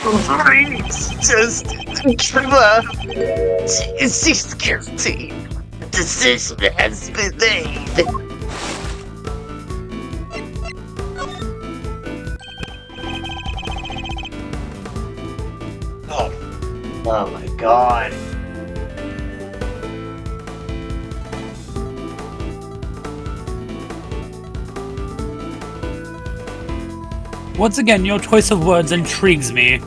Please, just give up. She's guilty. The decision has been made. Oh my god. Once again, your choice of words intrigues me.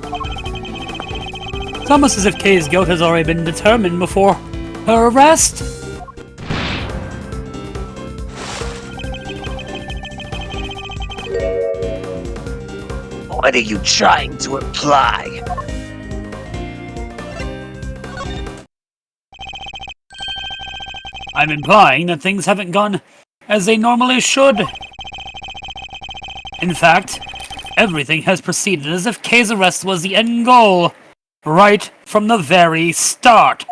It's almost as if Kay's guilt has already been determined before her arrest. What are you trying to imply? I'm implying that things haven't gone as they normally should. In fact, everything has proceeded as if Kay's arrest was the end goal, right from the very start.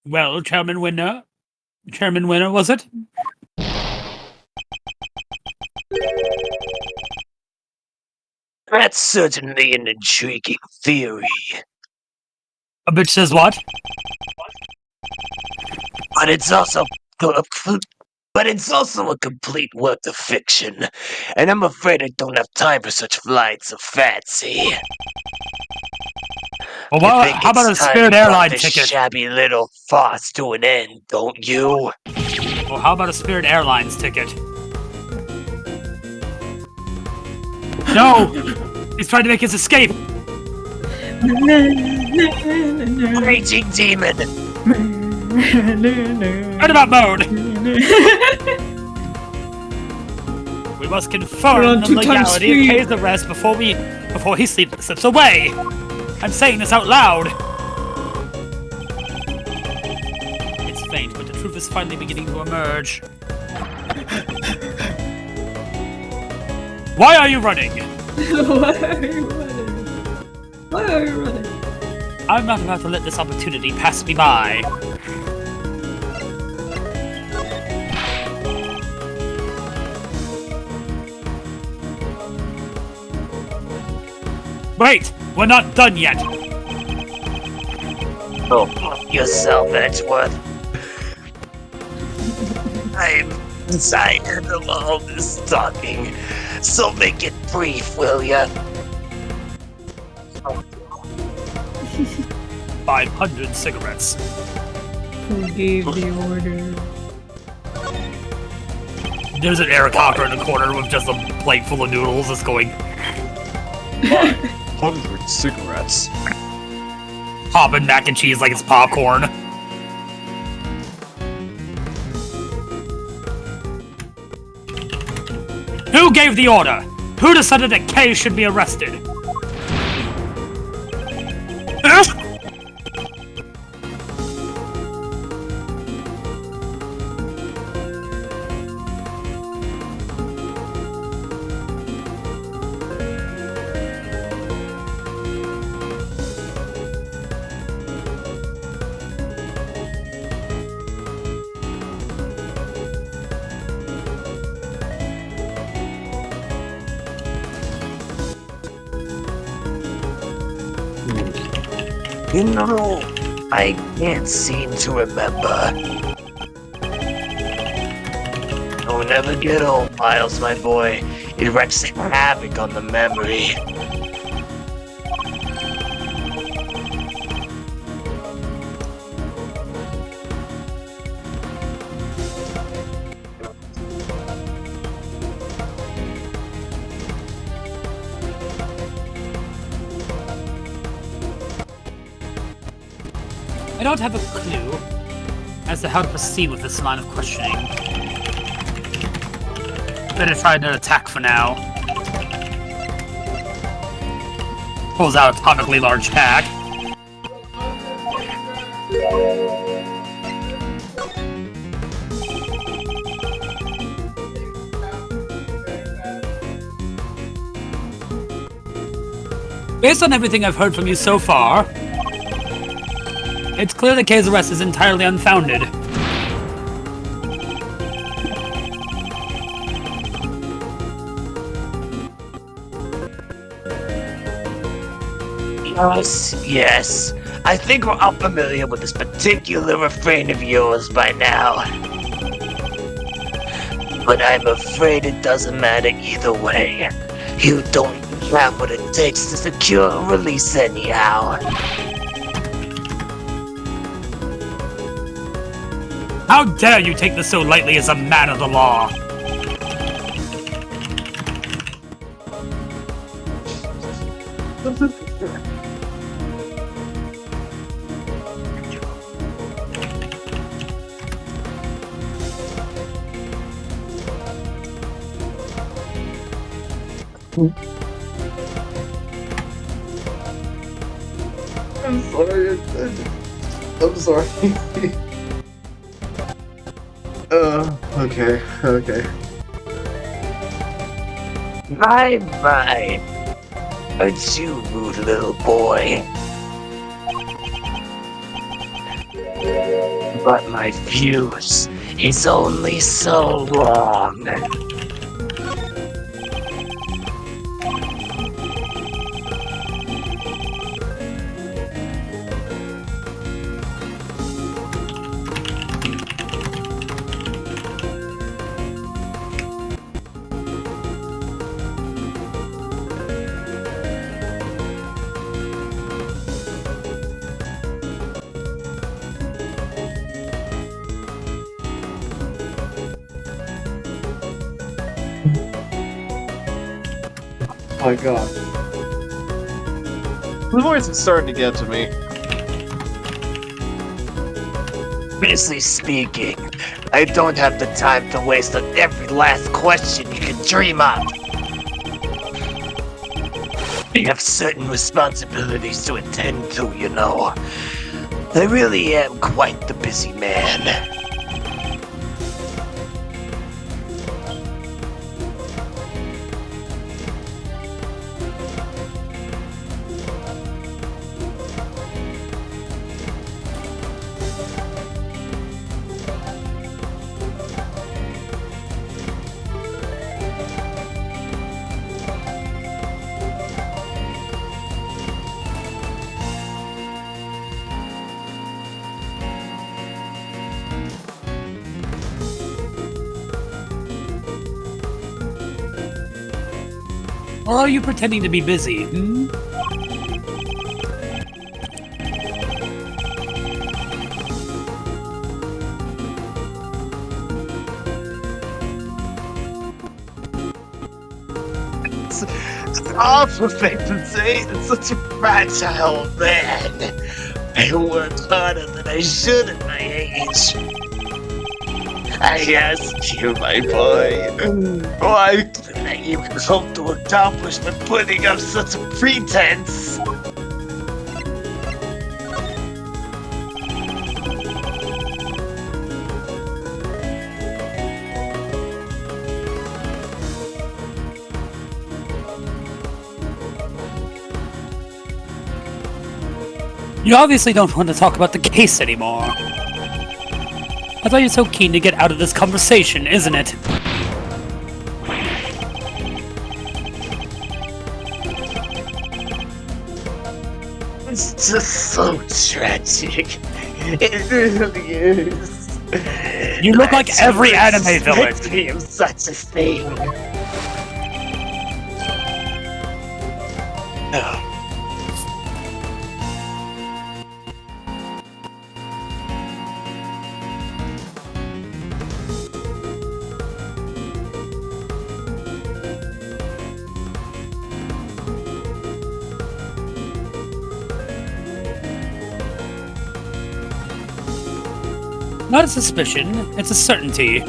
Well, Chairman Winner, was it? That's certainly an intriguing theory. A bitch says what? But it's also a complete work of fiction, and I'm afraid I don't have time for such flights of fancy. Well, I think how about a it's time Spirit we brought Airline this ticket? shabby little farce to an end, don't you? Well, how about a Spirit Airlines ticket? No! He's trying to make his escape! Raging demon! Roundabout mode! We must confirm the legality of Kay's arrest before he slips away! I'm saying this out loud! It's faint, but the truth is finally beginning to emerge. Why are you running? Why are you running? Why are you running? I'm not about to let this opportunity pass me by. Wait! We're not done yet! Oh, fuck yourself, Edgeworth. I'm tired of all this talking, so make it brief, will ya? 500 cigarettes. Who gave the order? There's an Eric Hawker in the corner with just a plate full of noodles that's going 100 cigarettes. popping mac and cheese like it's popcorn. Who gave the order? Who decided that Kay should be arrested? You know, I can't seem to remember. Don't ever get old, Miles, my boy. It wreaks havoc on the memory. I don't have a clue as to how to proceed with this line of questioning. Better try an attack for now. Pulls out a comically large pack. Based on everything I've heard from you so far, it's clear that Kay's arrest is entirely unfounded. Yes. I think we're all familiar with this particular refrain of yours by now. But I'm afraid it doesn't matter either way. You don't have what it takes to secure a release anyhow. How dare you take this so lightly as a man of the law? I'm sorry. I'm sorry. Okay. My. Aren't you rude, little boy? But my fuse is only so long. Oh my god. The voice is starting to get to me. Honestly speaking, I don't have the time to waste on every last question you can dream up. I have certain responsibilities to attend to, you know. I really am quite the busy man. Or are you pretending to be busy, hmm? It's awful thing to say. It's such a fragile man. I worked harder than I should at my age. I ask you, my boy, why did I even hope to accomplish by putting up such a pretense? You obviously don't want to talk about the case anymore. I thought you were so keen to get out of this conversation, isn't it? It's just so tragic. It really is. You look like every anime villain. Expect me of such a thing. Oh. Not a suspicion, it's a certainty.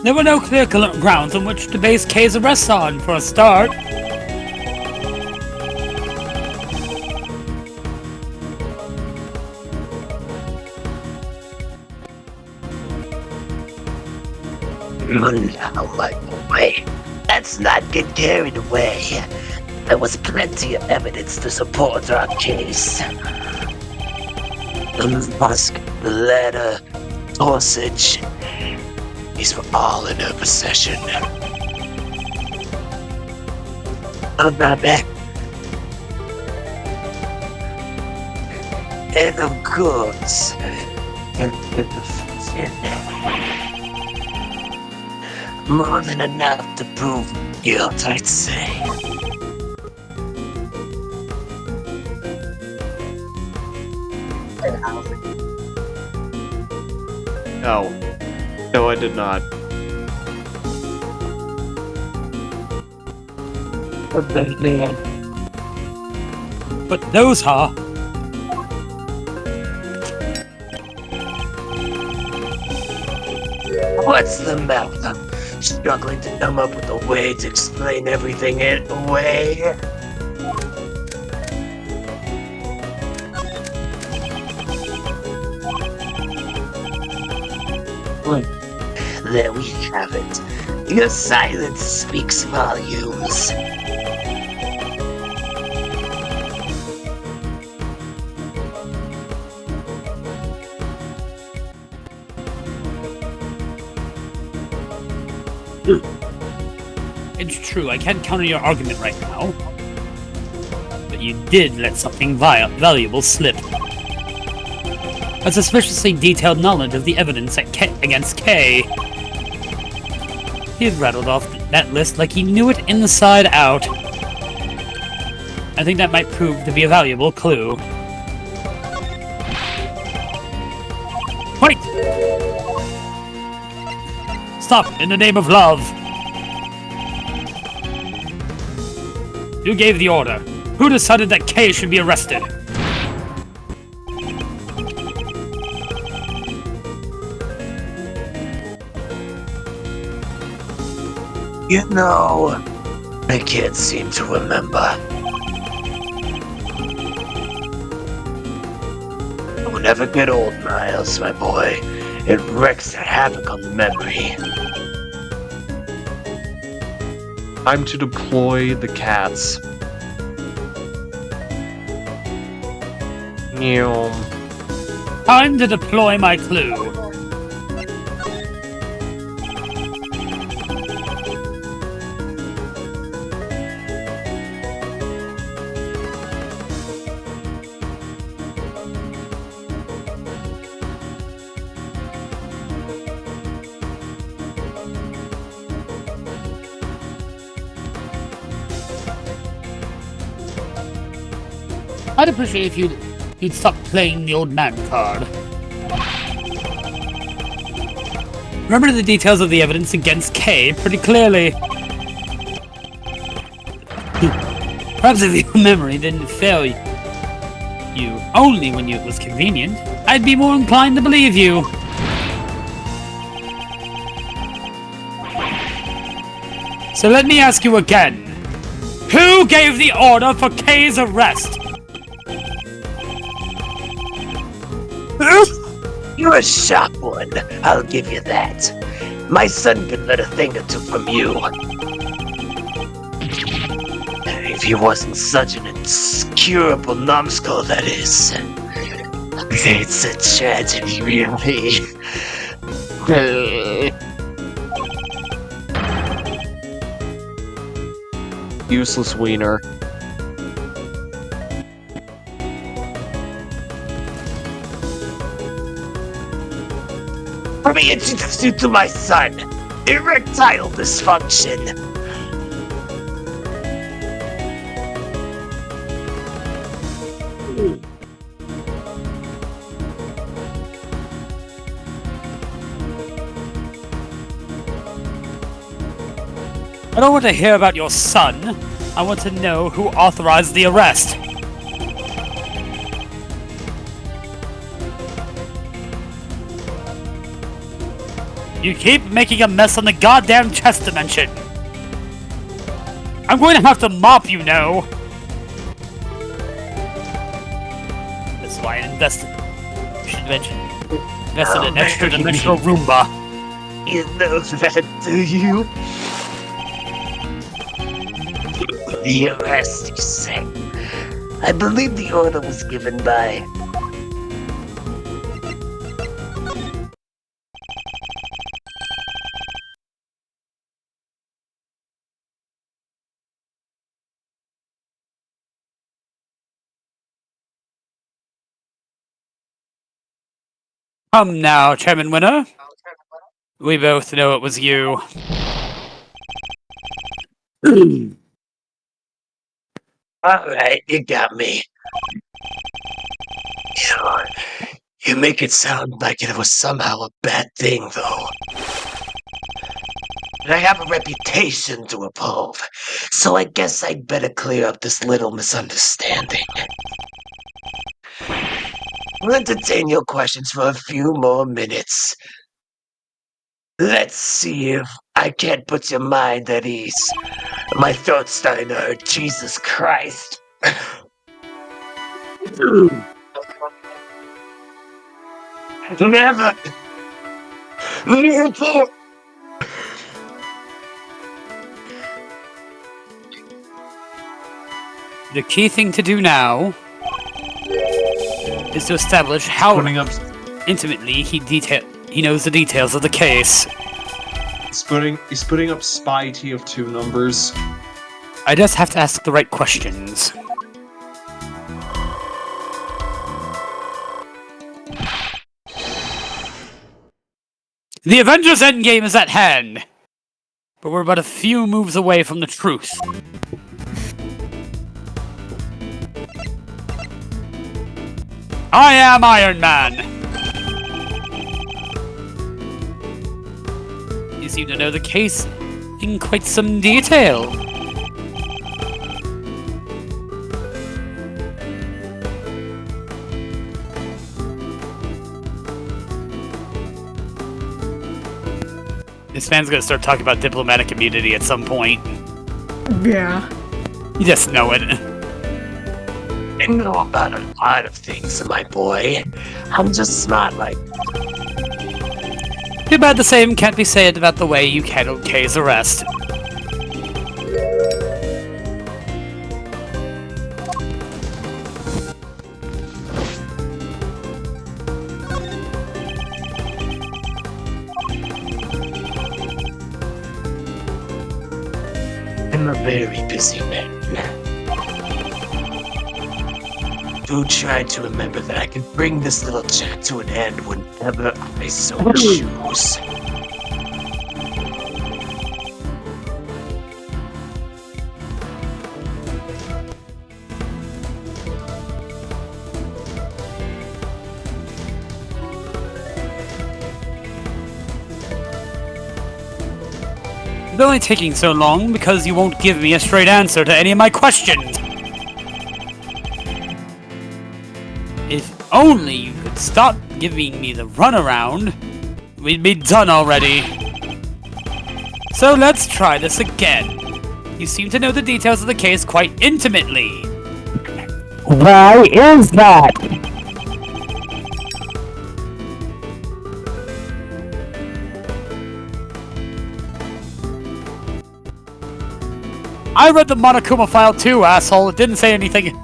There were no clear grounds on which to base K's arrest on, for a start. Now, my boy, let's not get carried away. There was plenty of evidence to support our case. The musk, the letter, sausage. These were all in her possession. And of course, more than enough to prove guilt, I'd say. No. No, I did not. But those, huh? What's the matter? I'm struggling to come up with a way to explain everything away. There we have it. Your silence speaks volumes. It's true, I can't counter your argument right now. But you did let something valuable slip. A suspiciously detailed knowledge of the evidence against K. He had rattled off that list like he knew it inside out. I think that might prove to be a valuable clue. Wait! Stop, in the name of love! Who gave the order? Who decided that K should be arrested? You know, I can't seem to remember. Don't ever get old, Miles, my boy. It wreaks havoc on the memory. Time to deploy the cats. Time to deploy my clue. I'd appreciate if you'd stop playing the old man card. Remember the details of the evidence against Kay pretty clearly. Perhaps if your memory didn't fail you only when it was convenient, I'd be more inclined to believe you. So let me ask you again. Who gave the order for Kay's arrest? You're a sharp one, I'll give you that. My son could learn a thing or two from you. If he wasn't such an incurable numbskull, that is. It's a tragedy, really. Useless wiener. Let me introduce you to my son. Erectile dysfunction. I don't want to hear about your son. I want to know who authorized the arrest. You keep making a mess on the goddamn chess dimension. I'm going to have to mop, you know. That's why I invested in an extra dimensional Roomba. You know that, do you? The arrest, you say? I believe the order was given by... Come now, Chairman Winner. We both know it was you. Alright, you got me. You make it sound like it was somehow a bad thing, though. And I have a reputation to uphold, so I guess I'd better clear up this little misunderstanding. We'll entertain your questions for a few more minutes. Let's see if I can't put your mind at ease. My throat's starting to hurt, Jesus Christ. Never. The key thing to do now is to establish how intimately he knows the details of the case. He's putting up spy T of 2 numbers. I just have to ask the right questions. The Avengers Endgame is at hand, but we're but a few moves away from the truth. I am Iron Man! You seem to know the case in quite some detail. This man's gonna start talking about diplomatic immunity at some point. Yeah. You just know it. I know about a lot of things, my boy. I'm just smart like... Too bad the same can't be said about the way you handled Kay's arrest. very busy man. Do try to remember that I can bring this little chat to an end whenever I so choose. It's only taking so long because you won't give me a straight answer to any of my questions. If only you could stop giving me the runaround, we'd be done already. So let's try this again. You seem to know the details of the case quite intimately. Why is that? I read the Monokuma file too, asshole. It didn't say anything.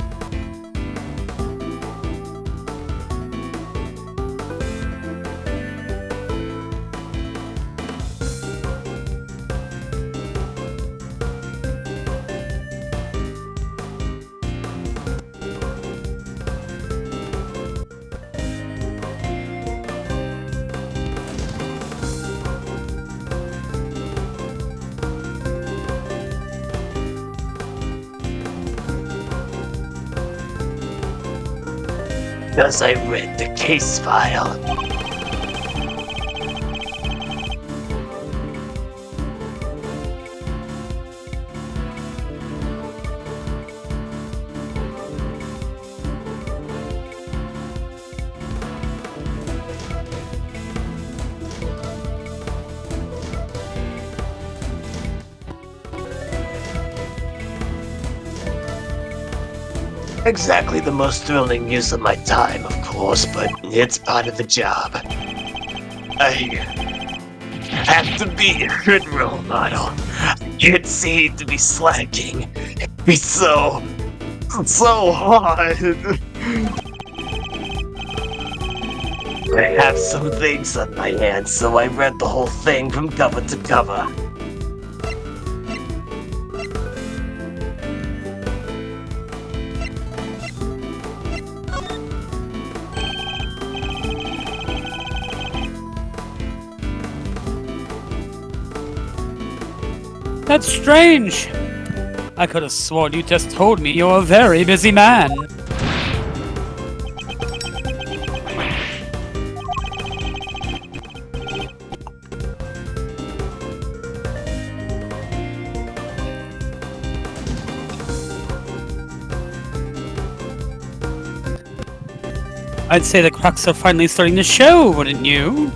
Because I read the case file. Exactly the most thrilling use of my time, of course, but it's part of the job. I have to be a good role model. I can't seem to be slacking. It's so hard. I have some things on my hands, so I read the whole thing from cover to cover. That's strange. I could have sworn you just told me you're a very busy man. I'd say the cracks are finally starting to show, wouldn't you?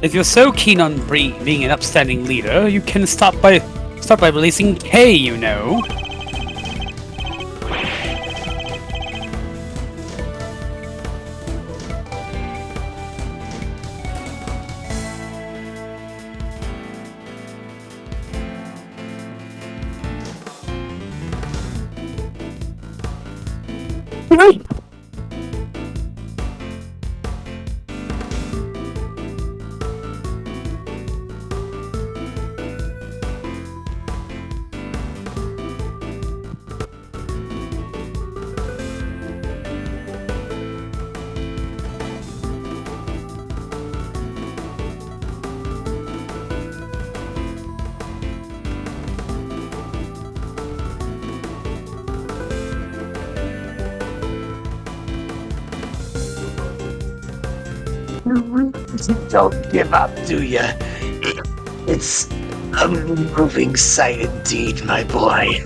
If you're so keen on being an upstanding leader, you can start by releasing K, you know. Don't give up, do ya? It's a moving sight indeed, my boy.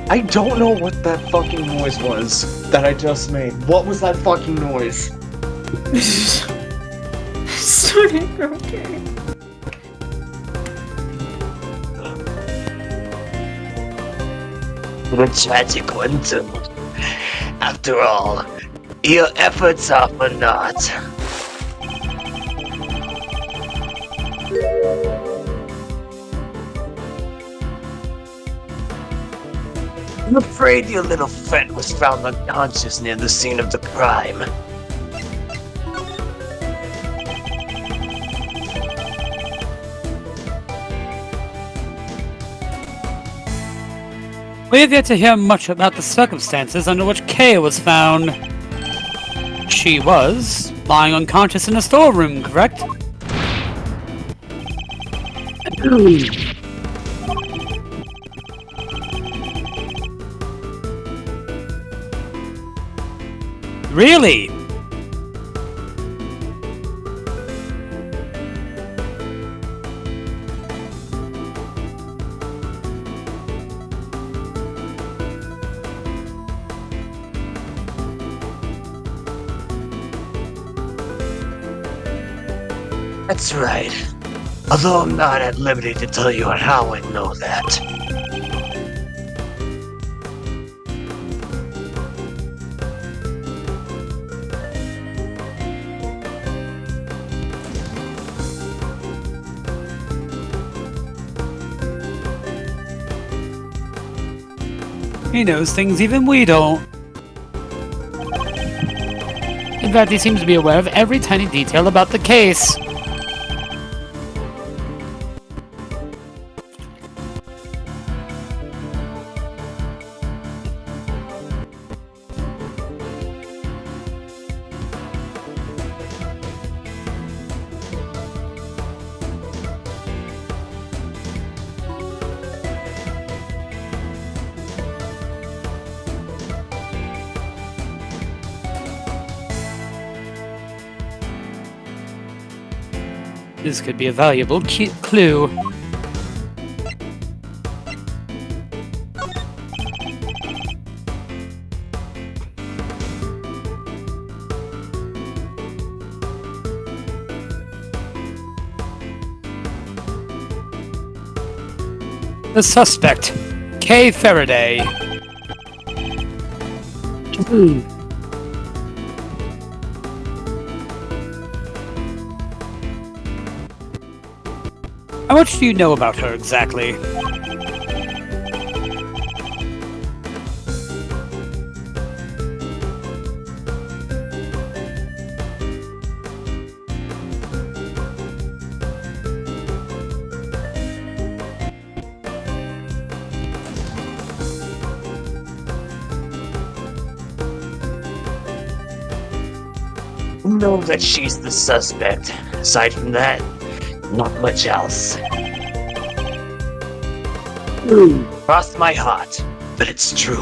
I don't know what that fucking noise was that I just made. What was that fucking noise? Sonic, okay. The tragic one, too. After all, your efforts are for naught. I'm afraid your little friend was found unconscious near the scene of the crime. We have yet to hear much about the circumstances under which Kay was found. She was lying unconscious in a storeroom, correct? Really? That's right. Although I'm not at liberty to tell you how I know that. He knows things even we don't. In fact, he seems to be aware of every tiny detail about the case. This could be a valuable clue. The suspect, Kay Faraday. How much do you know about her exactly? Know that she's the suspect. Aside from that, not much else. Cross my heart, but it's true.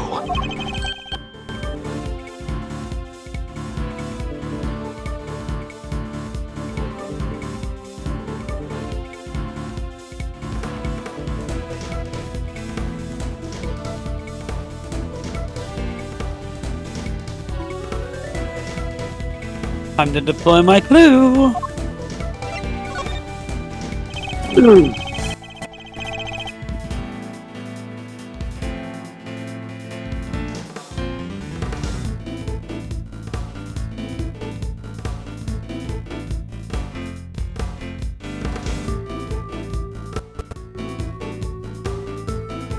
Time to deploy my clue.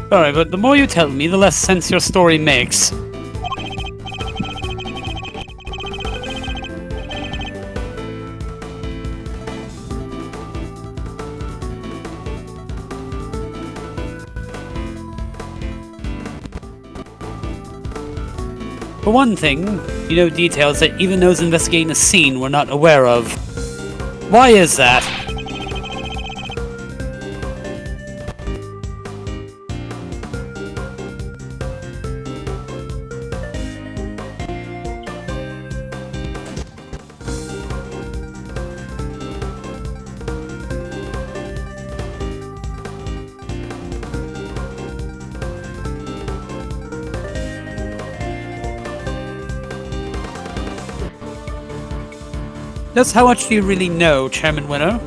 Sorry, but the more you tell me, the less sense your story makes. For one thing, you know details that even those investigating the scene were not aware of. Why is that? Just how much do you really know, Chairman Winner?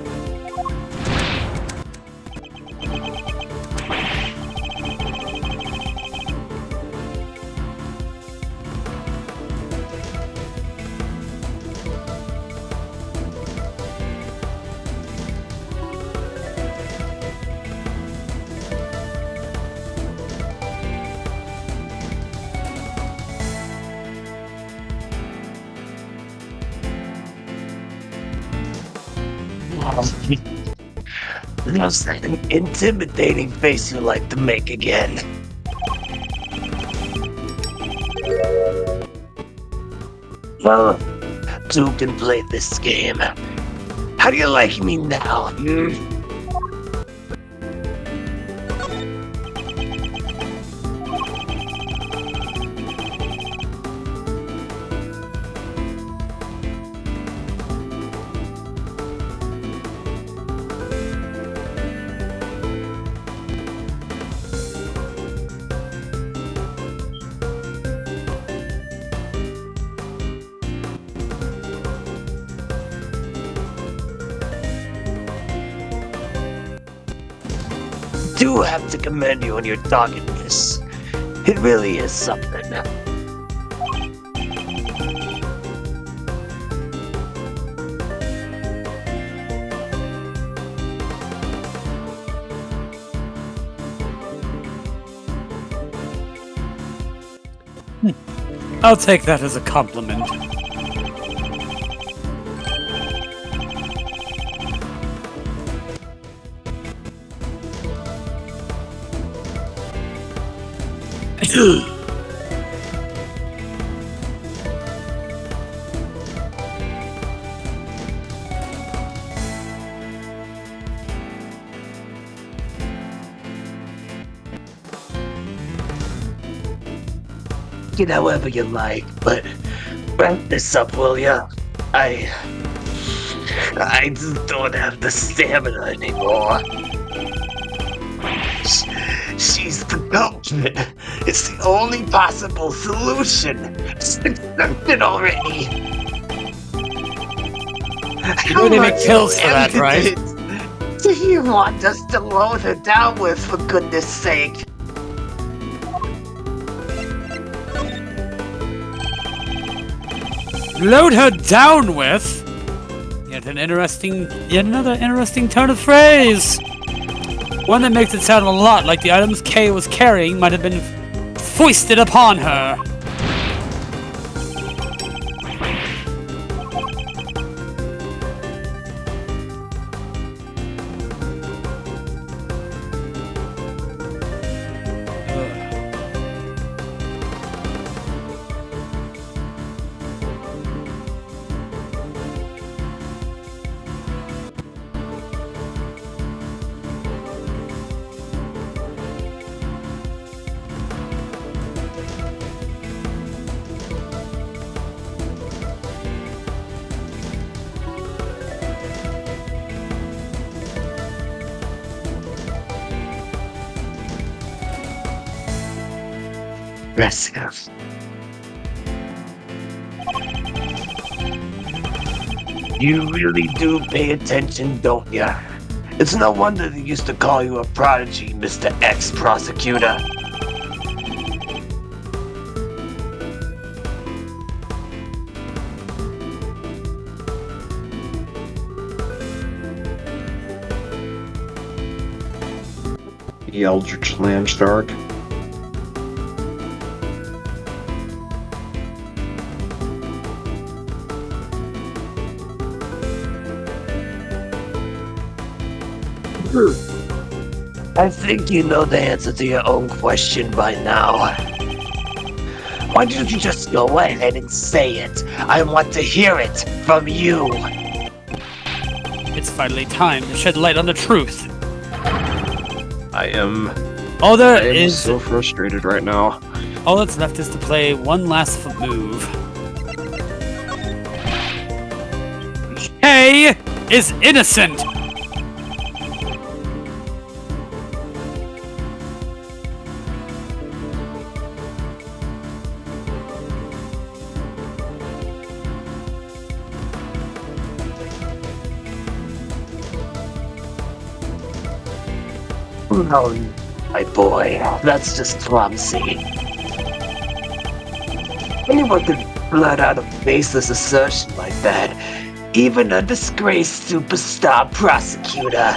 That's an intimidating face you like to make again. Well, two can play this game. How do you like me now? Do have to commend you on your doggedness. It really is something. I'll take that as a compliment. Get however you like, but wrap this up, will ya? I just don't have the stamina anymore. She's the culprit. It's the only possible solution. It's accepted already. You really make pills for that, right? Do you want us to load her down with, for goodness sake? Load her down with? Yet another interesting turn of phrase. One that makes it sound a lot like the items Kay was carrying might have been foisted upon her. Aggressive. You really do pay attention, don't ya? It's no wonder they used to call you a prodigy, Mr. Ex-Prosecutor. The Eldritch Landshark. I think you know the answer to your own question by now. Why don't you just go ahead and say it? I want to hear it from you. It's finally time to shed light on the truth. I am So frustrated right now. All that's left is to play one last move. Kay is innocent! No, my boy, that's just clumsy. Anyone could blurt out a baseless assertion like that, even a disgraced superstar prosecutor.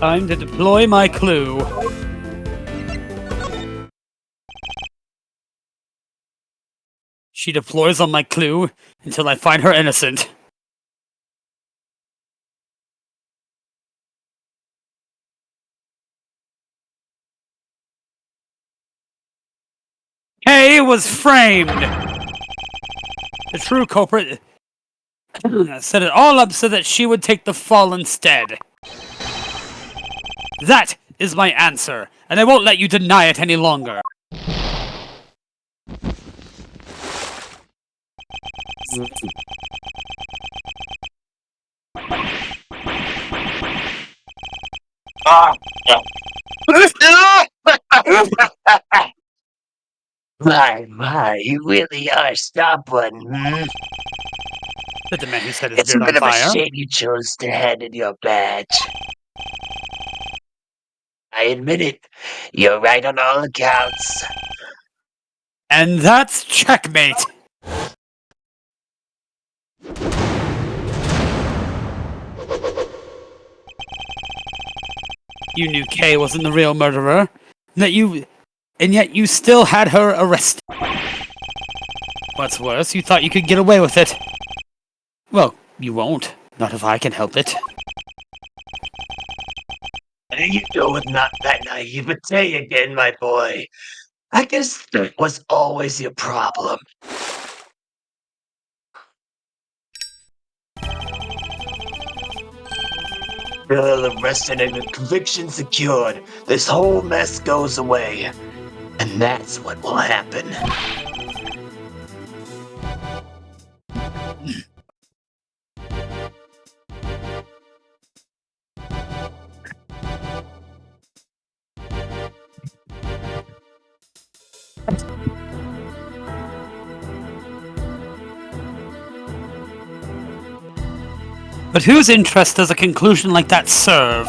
Time to deploy my clue. She deploys on my clue until I find her innocent. Kay was framed! The true culprit set it all up so that she would take the fall instead. That is my answer, and I won't let you deny it any longer. My, you really are stubborn, hmm? Said the man who set his It's a beard bit on of a fire. shame you chose to hand in your badge. I admit it, you're right on all accounts. And that's checkmate! You knew Kay wasn't the real murderer, and yet you still had her arrested. What's worse, you thought you could get away with it. Well, you won't. Not if I can help it. You know it's not that naivete again, my boy. I guess that was always your problem. Girl arrested and a conviction secured. This whole mess goes away. And that's what will happen. But whose interest does a conclusion like that serve?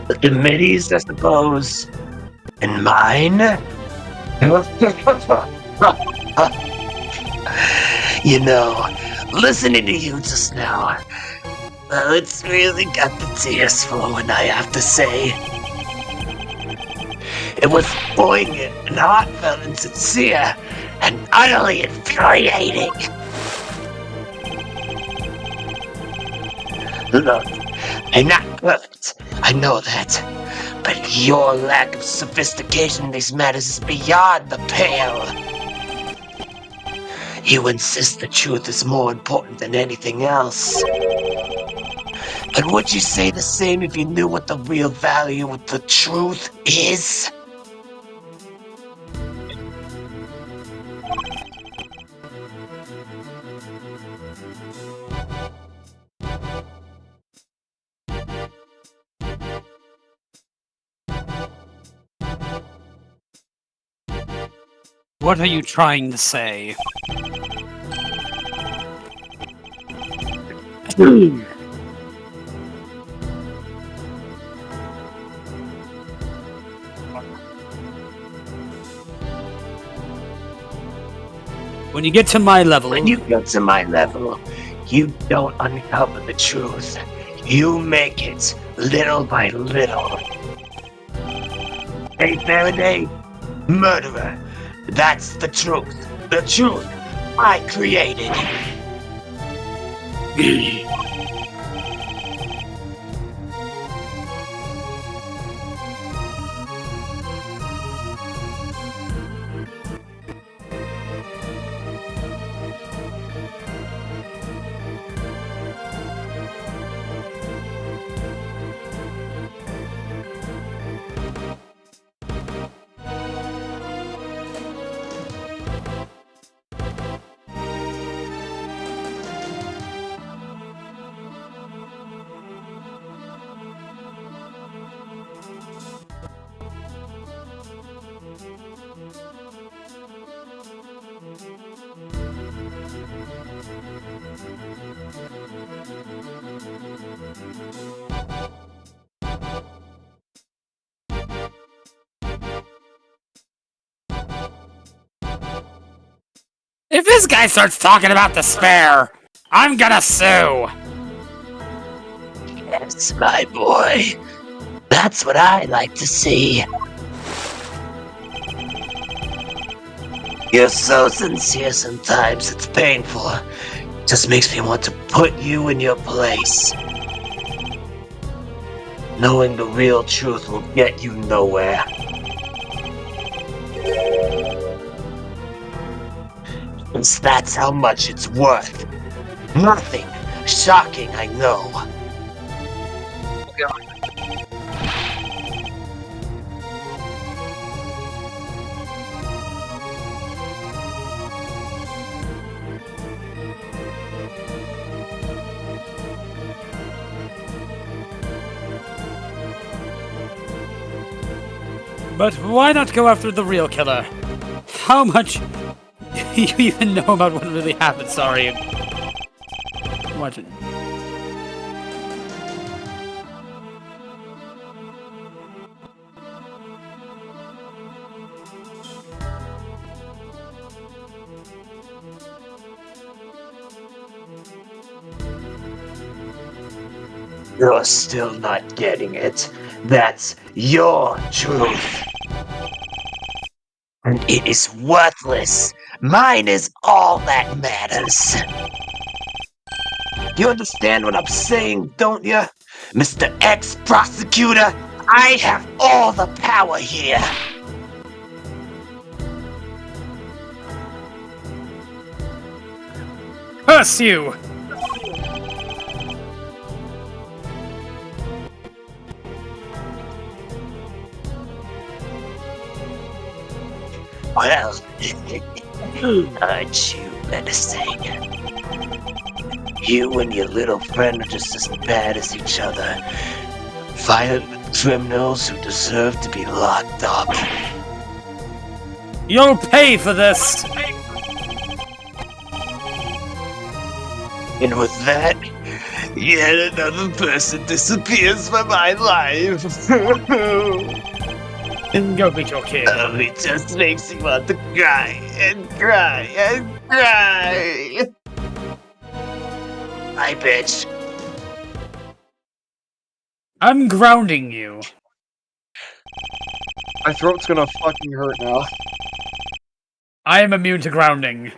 The committees, I suppose. And mine? You know, listening to you just now, well, it's really got the tears flowing, I have to say. It was poignant and heartfelt and sincere and utterly infuriating. Look, I'm not perfect, I know that. But your lack of sophistication in these matters is beyond the pale. You insist the truth is more important than anything else. But would you say the same if you knew what the real value of the truth is? What are you trying to say? When you get to my level... When you get to my level, you don't uncover the truth. You make it, little by little. Hey, Faraday, murderer. That's the truth. The truth I created. If this guy starts talking about despair, I'm gonna sue! Yes, my boy. That's what I like to see. You're so sincere sometimes, it's painful. Just makes me want to put you in your place. Knowing the real truth will get you nowhere. Since that's how much it's worth. Nothing. Shocking, I know. But why not go after the real killer? How much do you even know about what really happened? Sorry. What? You're still not getting it. That's your truth. And it is worthless. Mine is all that matters. You understand what I'm saying, don't you? Mr. Ex-Prosecutor, I have all the power here. Curse you! Well, aren't you menacing? You and your little friend are just as bad as each other. Violent criminals who deserve to be locked up. You'll pay for this! And with that, yet another person disappears from my life. Go beat your kid. It just makes me want to cry and cry and cry. Hi, bitch. I'm grounding you. My throat's gonna fucking hurt now. I am immune to grounding.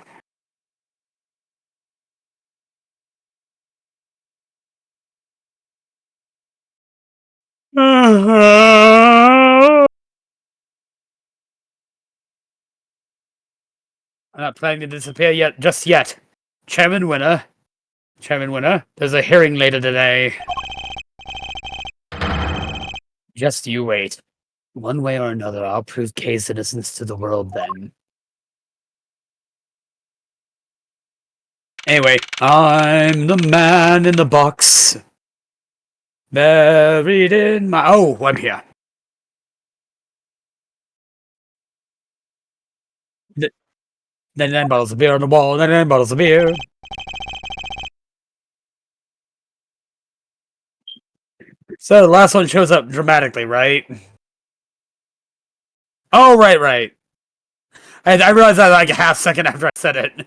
I'm not planning to disappear yet, just yet. Chairman Winner, there's a hearing later today. Just you wait. One way or another, I'll prove Kay's innocence to the world then. Anyway, I'm the man in the box. Buried in my... Oh, I'm here. Then 9 bottles of beer on the wall, 99 bottles of beer. So the last one shows up dramatically, right? Oh, right. I realized that like a half second after I said it.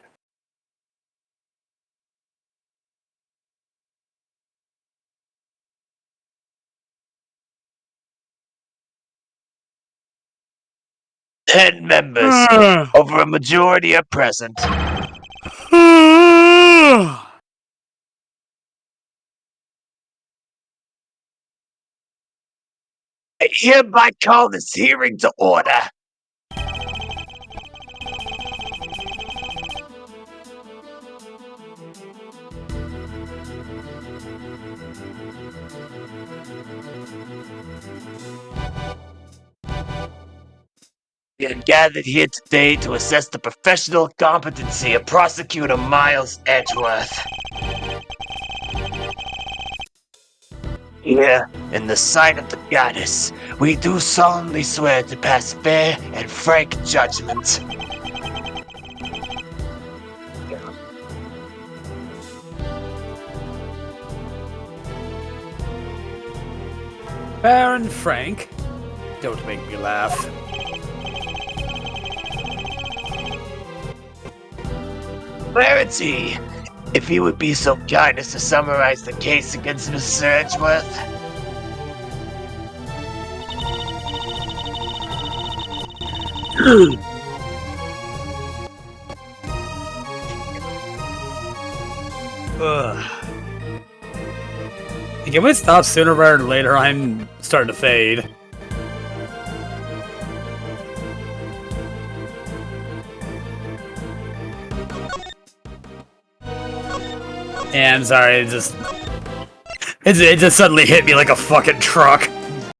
Ten members. Over a majority are present. I hereby call this hearing to order. We are gathered here today to assess the professional competency of Prosecutor Miles Edgeworth. Here, in the sight of the goddess, we do solemnly swear to pass fair and frank judgment. Fair and frank. Don't make me laugh. Clarity, if you would be so kind as to summarize the case against Mr. Edgeworth. Can we stop sooner rather than later? I'm starting to fade. Yeah, I'm sorry, it just suddenly hit me like a fucking truck.